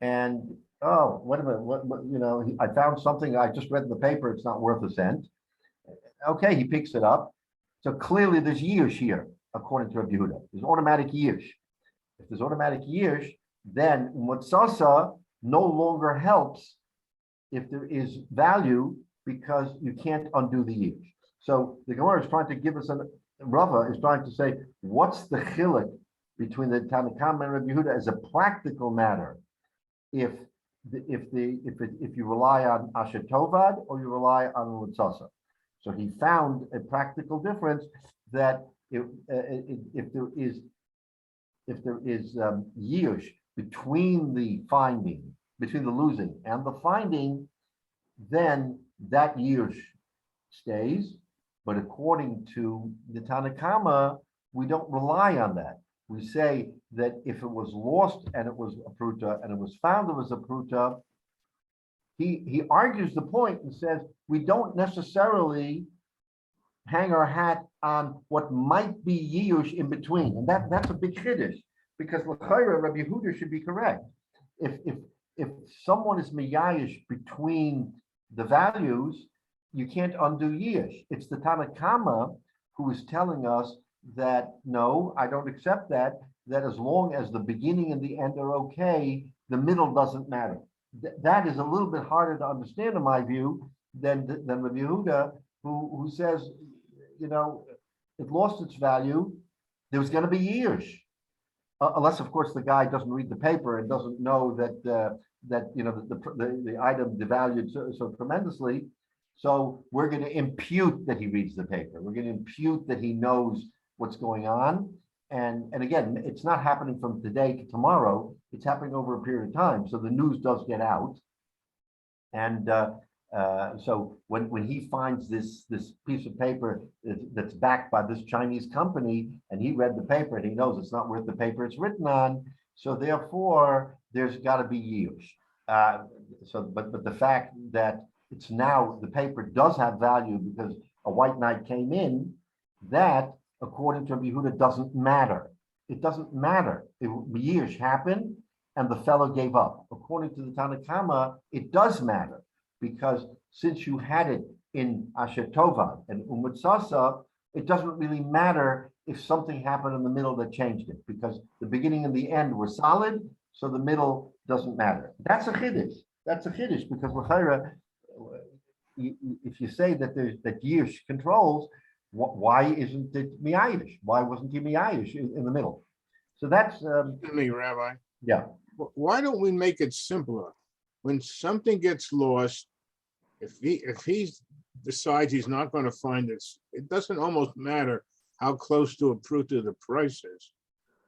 B: and oh, wait a minute, I found something, I just read in the paper, it's not worth a cent. Okay, he picks it up. So clearly there's yish here, according to Rabbi Yehuda. There's automatic yish. If there's automatic yish, then Motsasa no longer helps if there is value because you can't undo the yish. So the Gemara is trying to give us Rava is trying to say, what's the chilek between the Tanakhama and Rabbi Yehuda as a practical matter? If you rely on Asher Tovad or you rely on Lutzasa. So he found a practical difference that if there is yish between the losing and the finding, then that yish stays. But according to the Tanakhama, we don't rely on that. We say that if it was lost and it was a pruta and it was found it was a pruta, he argues the point and says we don't necessarily hang our hat on what might be yish in between, and that's a big chiddush because l'chayra Rabbi Yehuda should be correct. If someone is miyayish between the values, you can't undo yish. It's the Tanakhama who is telling us that no, I don't accept that as long as the beginning and the end are okay, the middle doesn't matter. That is a little bit harder to understand in my view than Rabbi Yehuda, who says, it lost its value, there was going to be years. Unless, of course, the guy doesn't read the paper and doesn't know that the item devalued so tremendously. So we're going to impute that he reads the paper. We're going to impute that he knows what's going on. And again, it's not happening from today to tomorrow. It's happening over a period of time. So the news does get out. And so when he finds this piece of paper that's backed by this Chinese company, and he read the paper and he knows it's not worth the paper it's written on, so therefore there's got to be yield. But the fact that it's now the paper does have value because a white knight came in, that according to Rabbi Yehuda doesn't matter. It doesn't matter. Years happened and the fellow gave up. According to the Tanakhama, it does matter because since you had it in Asher Tova and Umutsasa, it doesn't really matter if something happened in the middle that changed it because the beginning and the end were solid, so the middle doesn't matter. That's a chiddush. That's a chiddush because l'chayra, if you say that that Yish controls, why isn't it Miyayish? Why wasn't he Miyayish in the middle? So that's
A: To me, Rabbi,
B: yeah.
A: why don't we make it simpler? When something gets lost, if he decides he's not going to find it, it doesn't almost matter how close to a pruta the price is.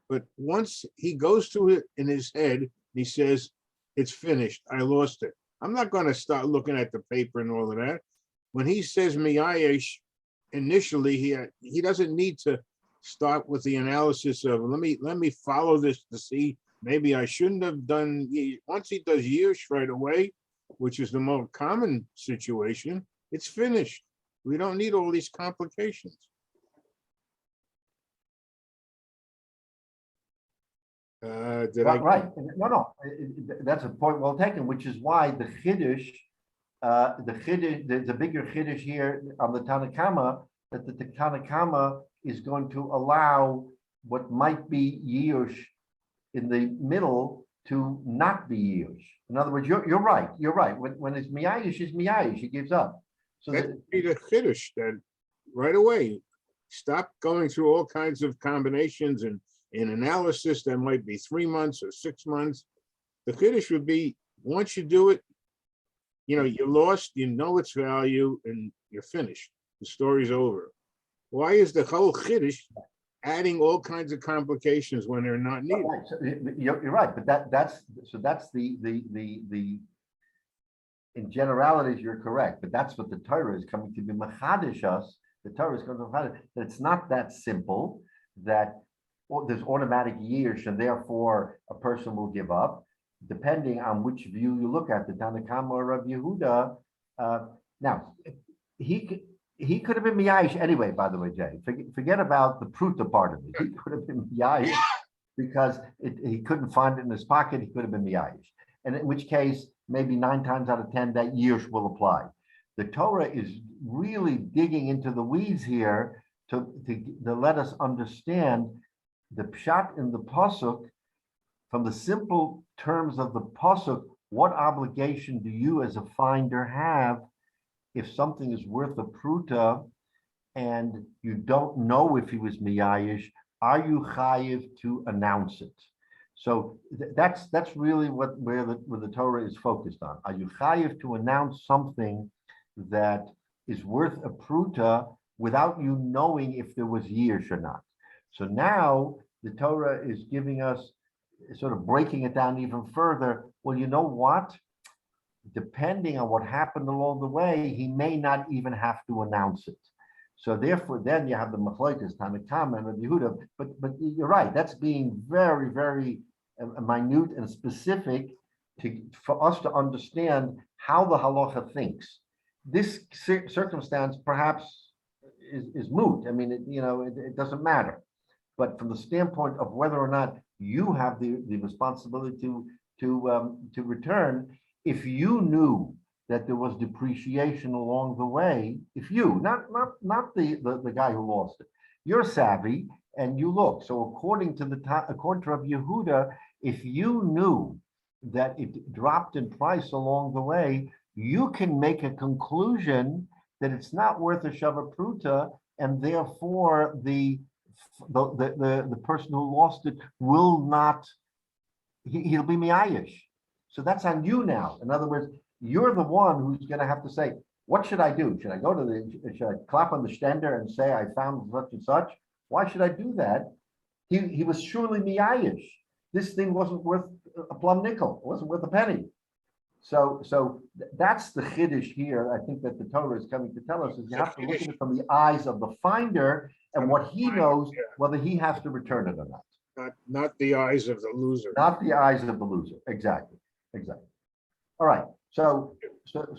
A: But once he goes through it in his head, he says, it's finished, I lost it. I'm not going to start looking at the paper and all of that. When he says miyayesh, initially he doesn't need to start with the analysis of let me follow this to see maybe I shouldn't have done. Once he does years right away, which is the more common situation, it's finished. We don't need all these complications.
B: Right. No, that's a point well taken, which is why the Chiddush, the bigger Chiddush here on the Tanakama, that the Tanakama is going to allow what might be Yush in the middle to not be Yush. In other words, you're right. You're right. When it's Miyayish, it's Miyayish. He gives up. So
A: that would be the Chiddush then right away. Stop going through all kinds of combinations and analysis that might be 3 months or 6 months. The Chiddush would be, once you do it, you're lost, you know its value, and you're finished. The story's over. Why is the whole Chiddush adding all kinds of complications when they're not needed?
B: Right. So you're right, but that's the in generalities, you're correct, but that's what the Torah is coming to be machadish us. The Torah is going to machadish that it's not that simple, that there's automatic years, and therefore a person will give up, depending on which view you look at, the Tanakama or Rabbi Yehuda. Now, he could have been Miyayish anyway, by the way, Jay. Forget about the Pruta part of it. He could have been Miyayish because he couldn't find it in his pocket. He could have been Miyayish. And in which case, maybe 9 times out of 10, that Yish will apply. The Torah is really digging into the weeds here to let us understand the pshat in the pasuk, from the simple terms of the pasuk. What obligation do you as a finder have if something is worth a pruta and you don't know if he was miyayish? Are you chayiv to announce it? So that's really where the Torah is focused on. Are you chayiv to announce something that is worth a pruta without you knowing if there was yish or not? So now the Torah is giving us, sort of breaking it down even further. Well, you know what? Depending on what happened along the way, he may not even have to announce it. So therefore, then you have the Machlokes, Tanakama and Rabbi Yehuda. But you're right. That's being very, very minute and specific for us to understand how the halacha thinks. This circumstance perhaps is moot. I mean, it doesn't matter. But from the standpoint of whether or not you have the responsibility to return, if you knew that there was depreciation along the way, if you, not the guy who lost it, you're savvy and you look. So according to Rabbi Yehuda, if you knew that it dropped in price along the way, you can make a conclusion that it's not worth a shava pruta, and therefore the person who lost it will not, he'll be miyayish. So that's on you now. In other words, you're the one who's going to have to say, what should I do? Should I clap on the stender and say, I found such and such? Why should I do that? He was surely miyayish. This thing wasn't worth a plum nickel. It wasn't worth a penny. So that's the chiddush here. I think that the Torah is coming to tell us, is you have to look at it from the eyes of the finder and what he knows, whether he has to return it or not.
A: Not the eyes of the loser.
B: Not the eyes of the loser. Exactly. All right. So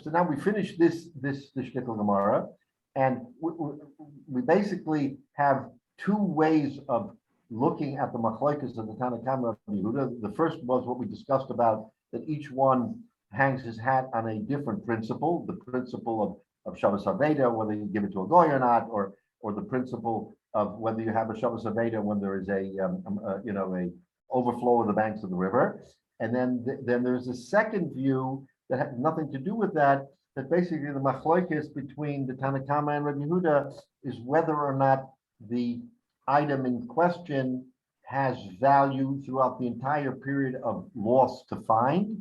B: now we finish this shtickle Gemara, and we basically have 2 ways of looking at the machlokes of the Tanakama of Yehuda. The first was what we discussed about, that each one hangs his hat on a different principle, the principle of Shabbos Aveda, whether you give it to a goy or not, or the principle of whether you have a Shabbos Aveda when there is a overflow of the banks of the river. And then there's a second view that had nothing to do with that, that basically the machlokes between the Tanakama and Rabbi Yehuda is whether or not the item in question has value throughout the entire period of loss to find,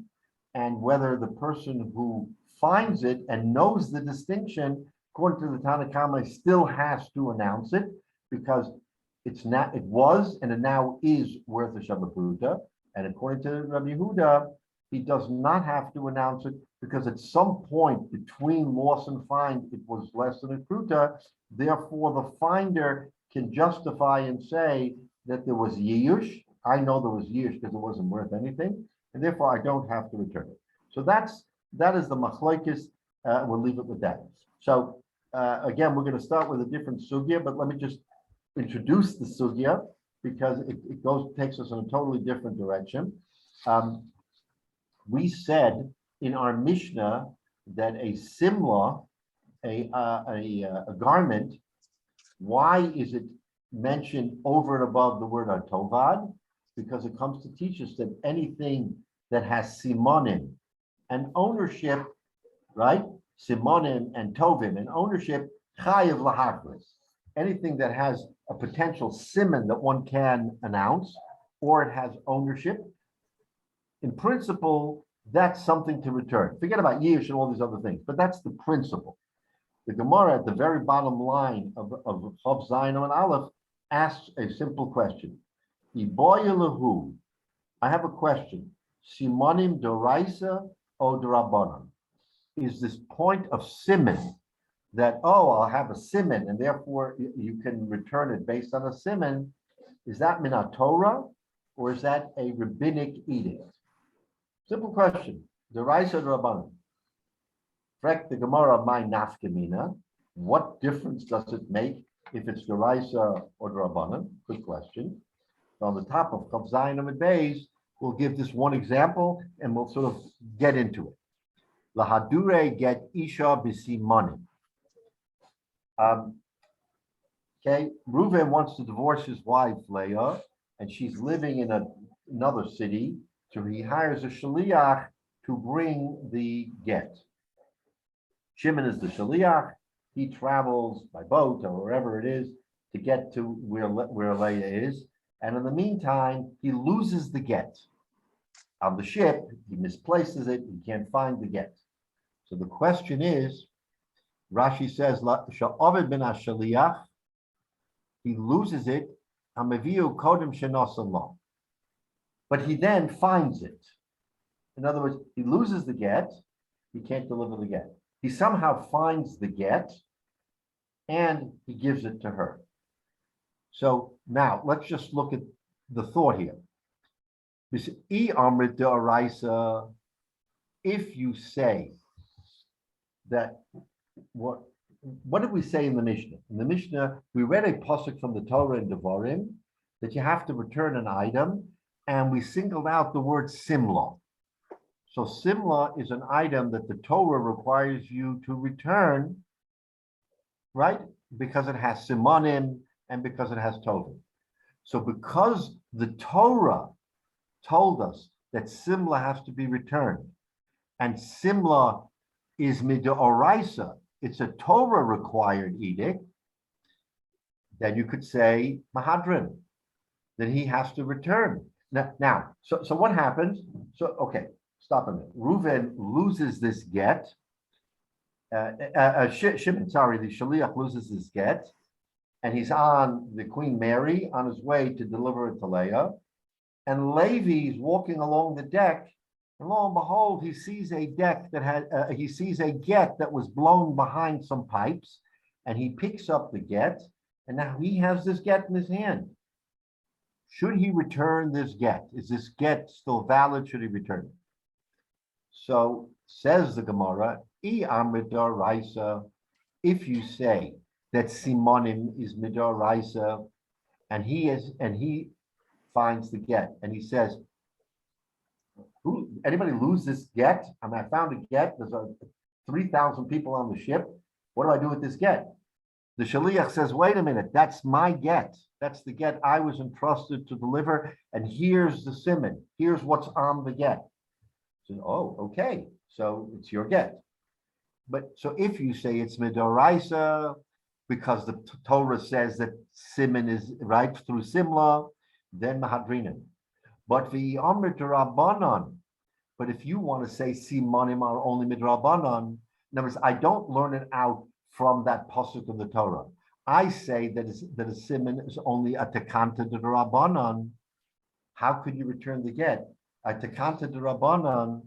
B: and whether the person who finds it and knows the distinction, according to the Tanakama, still has to announce it because it was and it now is worth a Shabbat. And according to Rabbi Yehuda, he does not have to announce it because at some point between loss and find, it was less than a pruta. Therefore, the finder can justify and say that there was yish. I know there was yish because it wasn't worth anything, and therefore I don't have to return it. So that is the machlokes. We'll leave it with that. So again, we're going to start with a different sugya, but let me just introduce the sugya because it takes us in a totally different direction. We said in our Mishnah that a simla, a garment, why is it mentioned over and above the word atovad? Because it comes to teach us that anything that has simonim and ownership, right? Simonim and tovim and ownership, chayiv lahakris. Anything that has a potential simon that one can announce, or it has ownership, in principle, that's something to return. Forget about yish and all these other things, but that's the principle. The Gemara at the very bottom line of Chav Zayin and Aleph asks a simple question. Iboyelahu, I have a question. Simonim doraisa o drabanan. Is this point of simon that, oh, I'll have a simon and therefore you can return it based on a simon, is that minat Torah or is that a rabbinic edict? Simple question. Doraisa drabanan. Frek the Gemara, my nafkamina. What difference does it make if it's Doraisa or Drabanan? Good question. So on the top of Chav Zayin Amud Beis, we'll give this one example and we'll sort of get into it. Lahadure get isha b'simonim. Okay, Reuven wants to divorce his wife Leah, and she's living in another city. So he hires a shaliach to bring the get. Shimon is the shaliach. He travels by boat or wherever it is to get to where Leah is. And in the meantime, he loses the get. On the ship, he misplaces it. He can't find the get. So the question is, Rashi says, Sha'ovid ben shaliach. He loses it. Hamaviu kodem shenosam. But he then finds it. In other words, he loses the get. He can't deliver the get. He somehow finds the get and he gives it to her. So now let's just look at the thought here. If you say that, what did we say in the Mishnah? In the Mishnah, we read a pasuk from the Torah in Devarim that you have to return an item, and we singled out the word simla. So simla is an item that the Torah requires you to return, right? Because it has simonim and because it has tovim. So because the Torah told us that simla has to be returned, and simla is midoraisa, it's a Torah required edict, then you could say mahadrin, that he has to return. Now, so what happens? So, okay. Stop a minute. Reuven loses this get. Shimon, sorry, the shaliach loses this get, and he's on the Queen Mary on his way to deliver it to Leah. And Levi is walking along the deck, and lo and behold, he sees a deck that had he sees a get that was blown behind some pipes, and he picks up the get, and now he has this get in his hand. Should he return this get? Is this get still valid? Should he return it? So says the Gemara, if you say that simonim is midoraisa, and he finds the get, and he says, anybody lose this get? I mean, I found a get. There's 3,000 people on the ship. What do I do with this get? The shaliach says, wait a minute, that's my get. That's the get I was entrusted to deliver, and here's the simon. Here's what's on the get. So, oh, okay, so it's your get. but so if you say it's midoraisa, because the Torah says that siman is right through simla, then mahadrinim. But the Amr Rabbanan, but if you want to say simanim are only midrabanan, in other words, I don't learn it out from that pasuk of the Torah. I say that a siman is only a tekanta de rabbanan. How could you return the get? A tekanta de rabbanan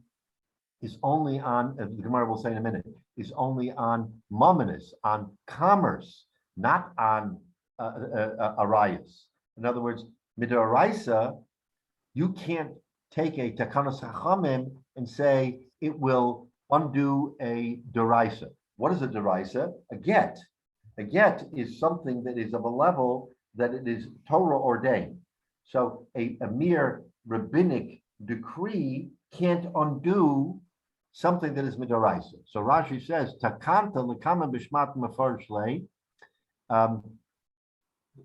B: is only on, the Gemara will say in a minute, is only on mominus, on commerce, not on arayas. In other words, midoraisa, you can't take a takanos chachamim and say it will undo a deraisa. What is a deraisa? A get. A get is something that is of a level that it is Torah ordained. So a mere rabbinic decree can't undo something that is midoraisa. So Rashi says, takanta lekama bishmat mefarish lei.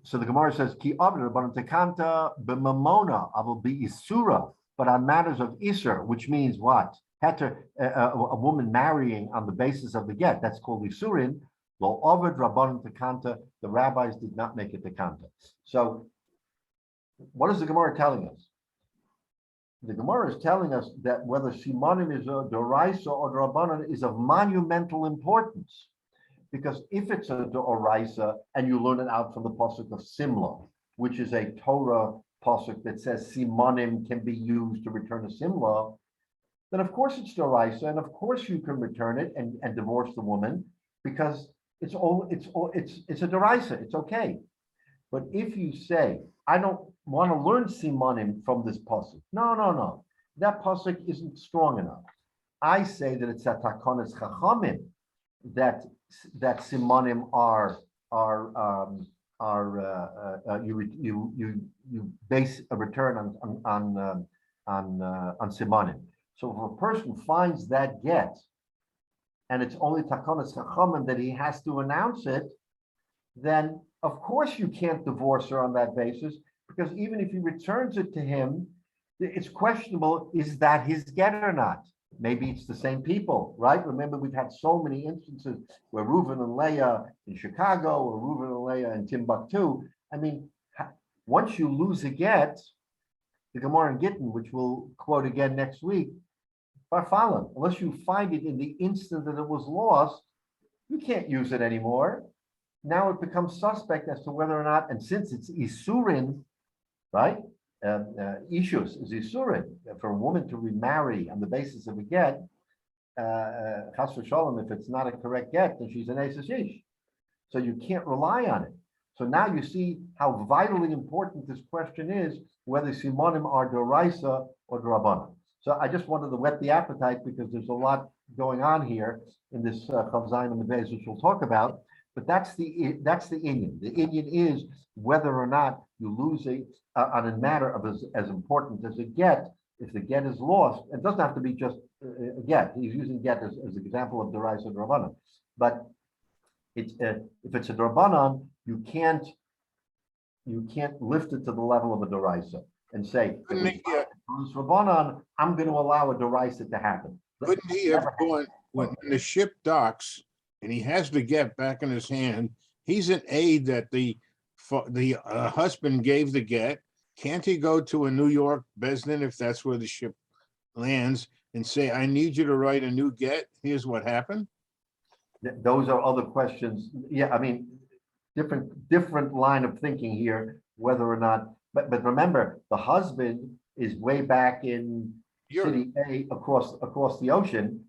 B: So the Gemara says, ki avra but takanta b'mamona avol isura, but on matters of isur, which means what? A woman marrying on the basis of the get, that's called isurin. Lo ovid rabbanon takanta, the rabbis did not make it takanta. So what is the Gemara telling us? The Gemara is telling us that whether simanim is a doraisa or rabbanon is of monumental importance. Because if it's a doraisa and you learn it out from the pasuk of Simla, which is a Torah pasuk that says simanim can be used to return a Simla, then of course it's doraisa, and of course you can return it and divorce the woman because it's a doraisa, it's okay. But if you say, I don't want to learn simanim from this pasuk, no, that pasuk isn't strong enough. I say that it's a takonis chachamim that simanim are you base a return on simanim. So if a person finds that get, and it's only takonis chachamim that he has to announce it, then of course you can't divorce her on that basis, because even if he returns it to him, it's questionable, is that his get or not? Maybe it's the same people, right? Remember, we've had so many instances where Reuven and Leah in Chicago, or Reuven and Leah in Timbuktu. I mean, once you lose a get, the Gemara in Gittin, which we'll quote again next week, Barfalan, unless you find it in the instant that it was lost, you can't use it anymore. Now it becomes suspect as to whether or not, and since it's Isurin, right? Ishus is Isurin. For a woman to remarry on the basis of a get, Chas v'sholom, if it's not a correct get, then she's an Eishes. So you can't rely on it. So now you see how vitally important this question is, whether Simonim are Doraisa or Drabanan. So I just wanted to whet the appetite because there's a lot going on here in this Chav Zayin and the Beis, which we'll talk about. But that's the inyan. The inyan is whether or not you lose on a matter of as important as a get. If the get is lost, it doesn't have to be just a get. He's using get as an example of Deraisa Drabanan. But it's if it's a Drabanan, you can't lift it to the level of a Deraisa and say, Drabanan, I'm going to allow a Deraisa to happen.
A: Couldn't he have gone when the ship docks and he has the get back in his hand? He's an aide that the husband gave the get. Can't he go to a New York Besdin if that's where the ship lands and say, I need you to write a new get? Here's what happened.
B: Those are other questions. Yeah, I mean, different line of thinking here, whether or not, but remember, the husband is way back in city A across the ocean.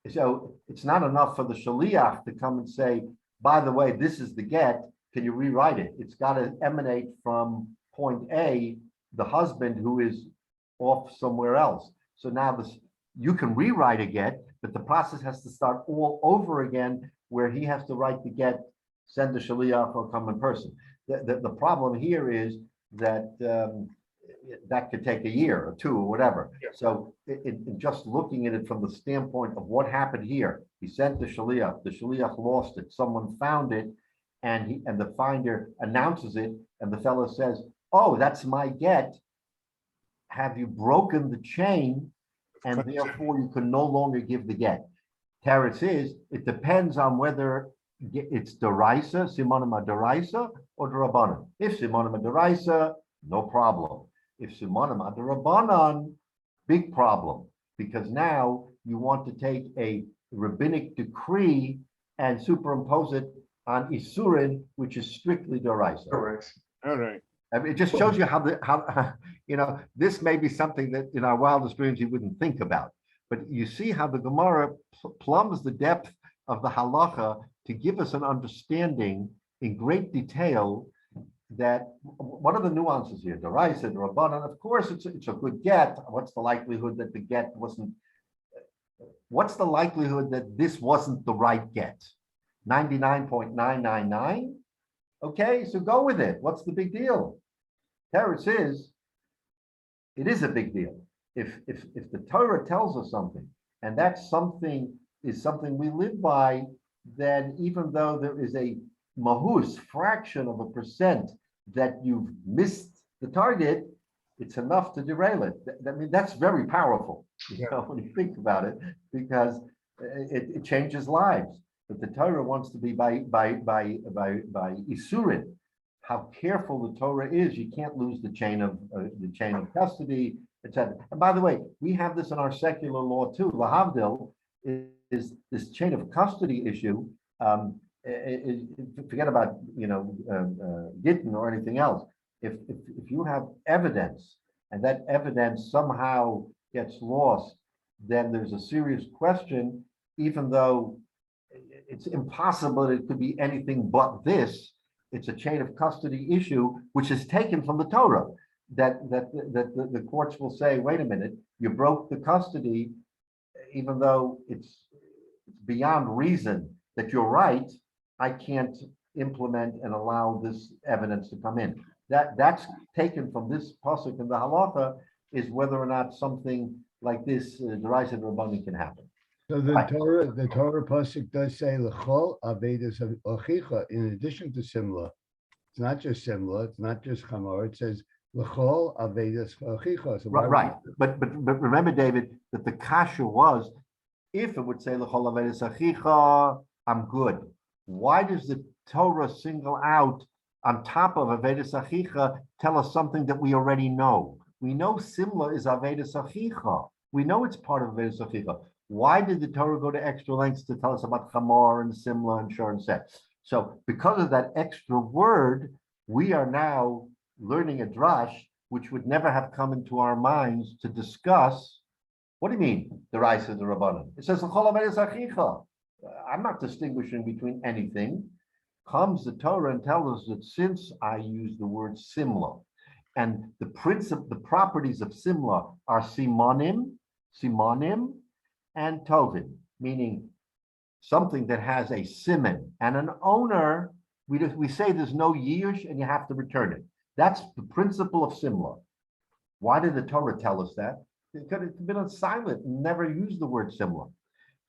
B: So it's not enough for the shaliach to come and say, by the way, this is the get, can you rewrite it? It's got to emanate from point A, the husband who is off somewhere else. So now you can rewrite a get, but the process has to start all over again, where he has to write the get, send the shaliach, or come in person. The problem here is that that could take a year or two or whatever. Yeah. So just looking at it from the standpoint of what happened here, he sent the shaliach lost it, someone found it, and the finder announces it, and the fellow says, oh, that's my get. Have you broken the chain? And therefore you can no longer give the get. Teretz is, it depends on whether it's deraisa, simonim deraisa, or derabanan. If simonim deraisa, no problem. If simonim derabanan, big problem, because now you want to take a rabbinic decree and superimpose it on isurin, which is strictly deraisa.
F: Correct.
A: All right.
B: I mean, it just shows you how this may be something that in our wildest dreams you wouldn't think about. But you see how the Gemara plumbs the depth of the halacha to give us an understanding in great detail that what are the nuances here? Deraisa, Rabbanan, of course, it's a good get. What's the likelihood that the get wasn't? What's the likelihood that this wasn't the right get? 99.999. Okay, so go with it. What's the big deal? Teretz is, it is a big deal. If the Torah tells us something, and that something is something we live by, then even though there is a mahus, fraction of a percent that you've missed the target, it's enough to derail it. I mean, that's very powerful, when you think about it, because it changes lives. But the Torah wants to be by isurin. How careful the Torah is, you can't lose the chain of custody, etc. And by the way, we have this in our secular law too. Lahavdil is this chain of custody issue. Forget about Gittin or anything else. If you have evidence and that evidence somehow gets lost, then there's a serious question. Even though it's impossible, it could be anything but this. It's a chain of custody issue, which is taken from the Torah. That the courts will say, wait a minute, you broke the custody, even though it's beyond reason that you're right. I can't implement and allow this evidence to come in. That's taken from this pasuk in the halacha, is whether or not something like this, deraisa Rabbanan, can happen.
D: So the Torah pasuk does say l'chol avedas achicha in addition to simla. It's not just simla. It's not just chamor. It says l'chol avedas achicha. So
B: Right. But remember, David, that the kasha was, if it would say l'chol avedas achicha, I'm good. Why does the Torah single out on top of avedas achicha tell us something that we already know? We know simla is avedas achicha. We know it's part of avedas achicha. Why did the Torah go to extra lengths to tell us about chamor and simla and shor and set? So because of that extra word, we are now learning a drash which would never have come into our minds to discuss. What do you mean, deraisa and the Rabbanan? It says l'chol avedas achicha. I'm not distinguishing between anything. Comes the Torah and tells us that since I use the word simla, and the properties of simla are simonim, and tovim, meaning something that has a siman and an owner. We say there's no yish and you have to return it. That's the principle of simla. Why did the Torah tell us that? It could have been silent and never used the word simla.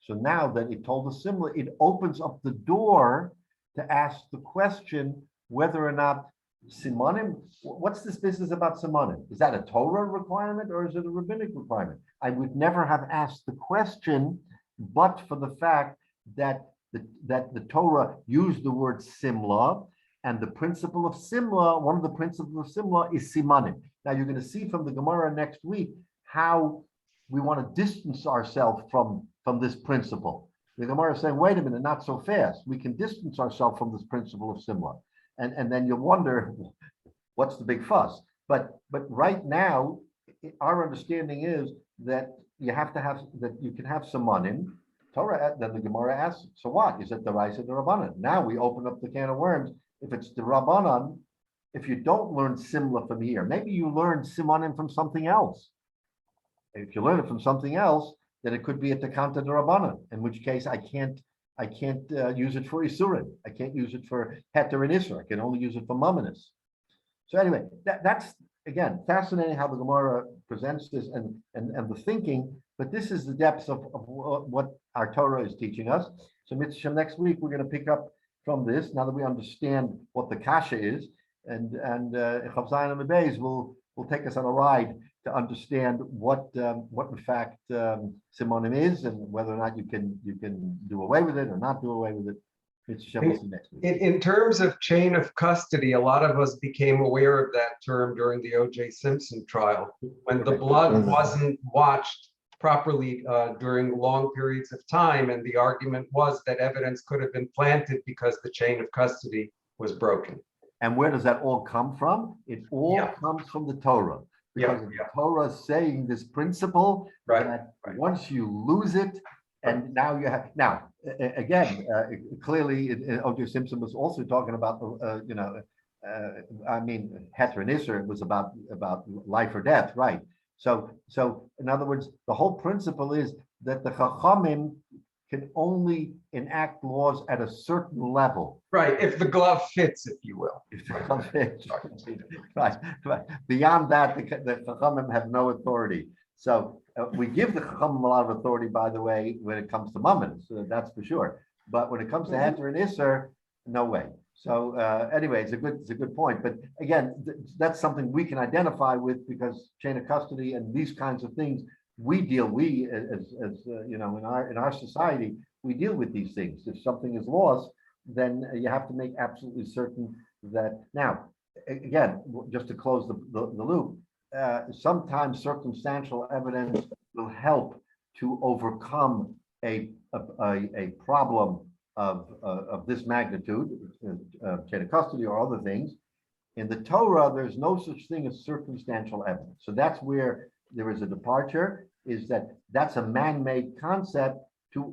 B: So now that it told us simla, it opens up the door to ask the question whether or not simonim, what's this business about simonim? Is that a Torah requirement or is it a rabbinic requirement? I would never have asked the question, but for the fact that the Torah used the word simla, and the principle of simla, one of the principles of simla is simonim. Now you're going to see from the Gemara next week how we want to distance ourselves from this principle. The Gemara is saying, wait a minute, not so fast. We can distance ourselves from this principle of simla. And then you'll wonder, what's the big fuss? But right now, our understanding is that you have to have, that you can have simonim. Torah, then the Gemara asks, so what? Is it deraisa or Rabbanan? Now we open up the can of worms. If it's the Rabbanan, if you don't learn simla from here, maybe you learn simonim from something else. If you learn it from something else, then it could be a takanta de Rabbanan, in which case I can't use it for isurin. I can't use it for heter and isra. I can only use it for mumminus. So anyway, that's again fascinating how the Gemara presents this and the thinking. But this is the depths of what our Torah is teaching us. So mitzvah next week we're going to pick up from this. Now that we understand what the kasha is, and Chav Zayin and Beis will will take us on a ride to understand what in fact Simonim is and whether or not you can do away with it or not do away with it. It's we'll see next week.
G: In terms of chain of custody, a lot of us became aware of that term during the O.J. Simpson trial, when the blood wasn't watched properly during long periods of time, and the argument was that evidence could have been planted because the chain of custody was broken.
B: And where does that all come from? It all comes from the Torah. Because the Torah is saying this principle that once you lose it, and now you have again clearly O.J. Simpson was also talking about I mean Heter and Isser was about life or death, right? So in other words, the whole principle is that the Chachamim can only enact laws at a certain level.
G: Right, if the glove fits, if you will.
B: If the glove fits. Right. Beyond that, the Chachamim have no authority. So we give the Chachamim a lot of authority, by the way, when it comes to Mammon, so that's for sure. But when it comes to Heter and Isser, no way. So anyway, it's a good point. But again, that's something we can identify with because chain of custody and these kinds of things we as you know, in our society, we deal with these things. If something is lost, then you have to make absolutely certain that. Now, again, just to close the loop, sometimes circumstantial evidence will help to overcome a problem of this magnitude, chain of custody or other things. In the Torah, there's no such thing as circumstantial evidence. So that's where there is a departure, is that's a man-made concept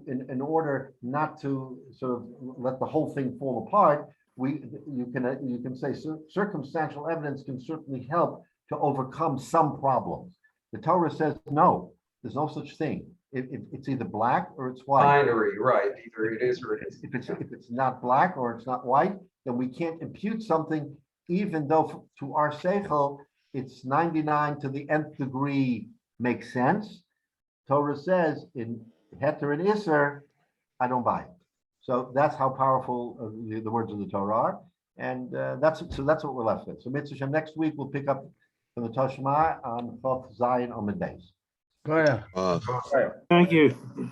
B: in order not to sort of let the whole thing fall apart. You can say circumstantial evidence can certainly help to overcome some problems. The Torah says no, there's no such thing. It's either black or it's white.
G: Binary, right? Either it is or it isn't.
B: If it's not black or it's not white, then we can't impute something, even though to our seichel it's 99 to the nth degree makes sense. Torah says in Heter and Isser, I don't buy it. So that's how powerful the words of the Torah are, and that's what we're left with. So Mitzvah Shem, next week we'll pick up from the Tashma on Chof Zayin Amud Beis.
D: Go ahead.
E: Thank you.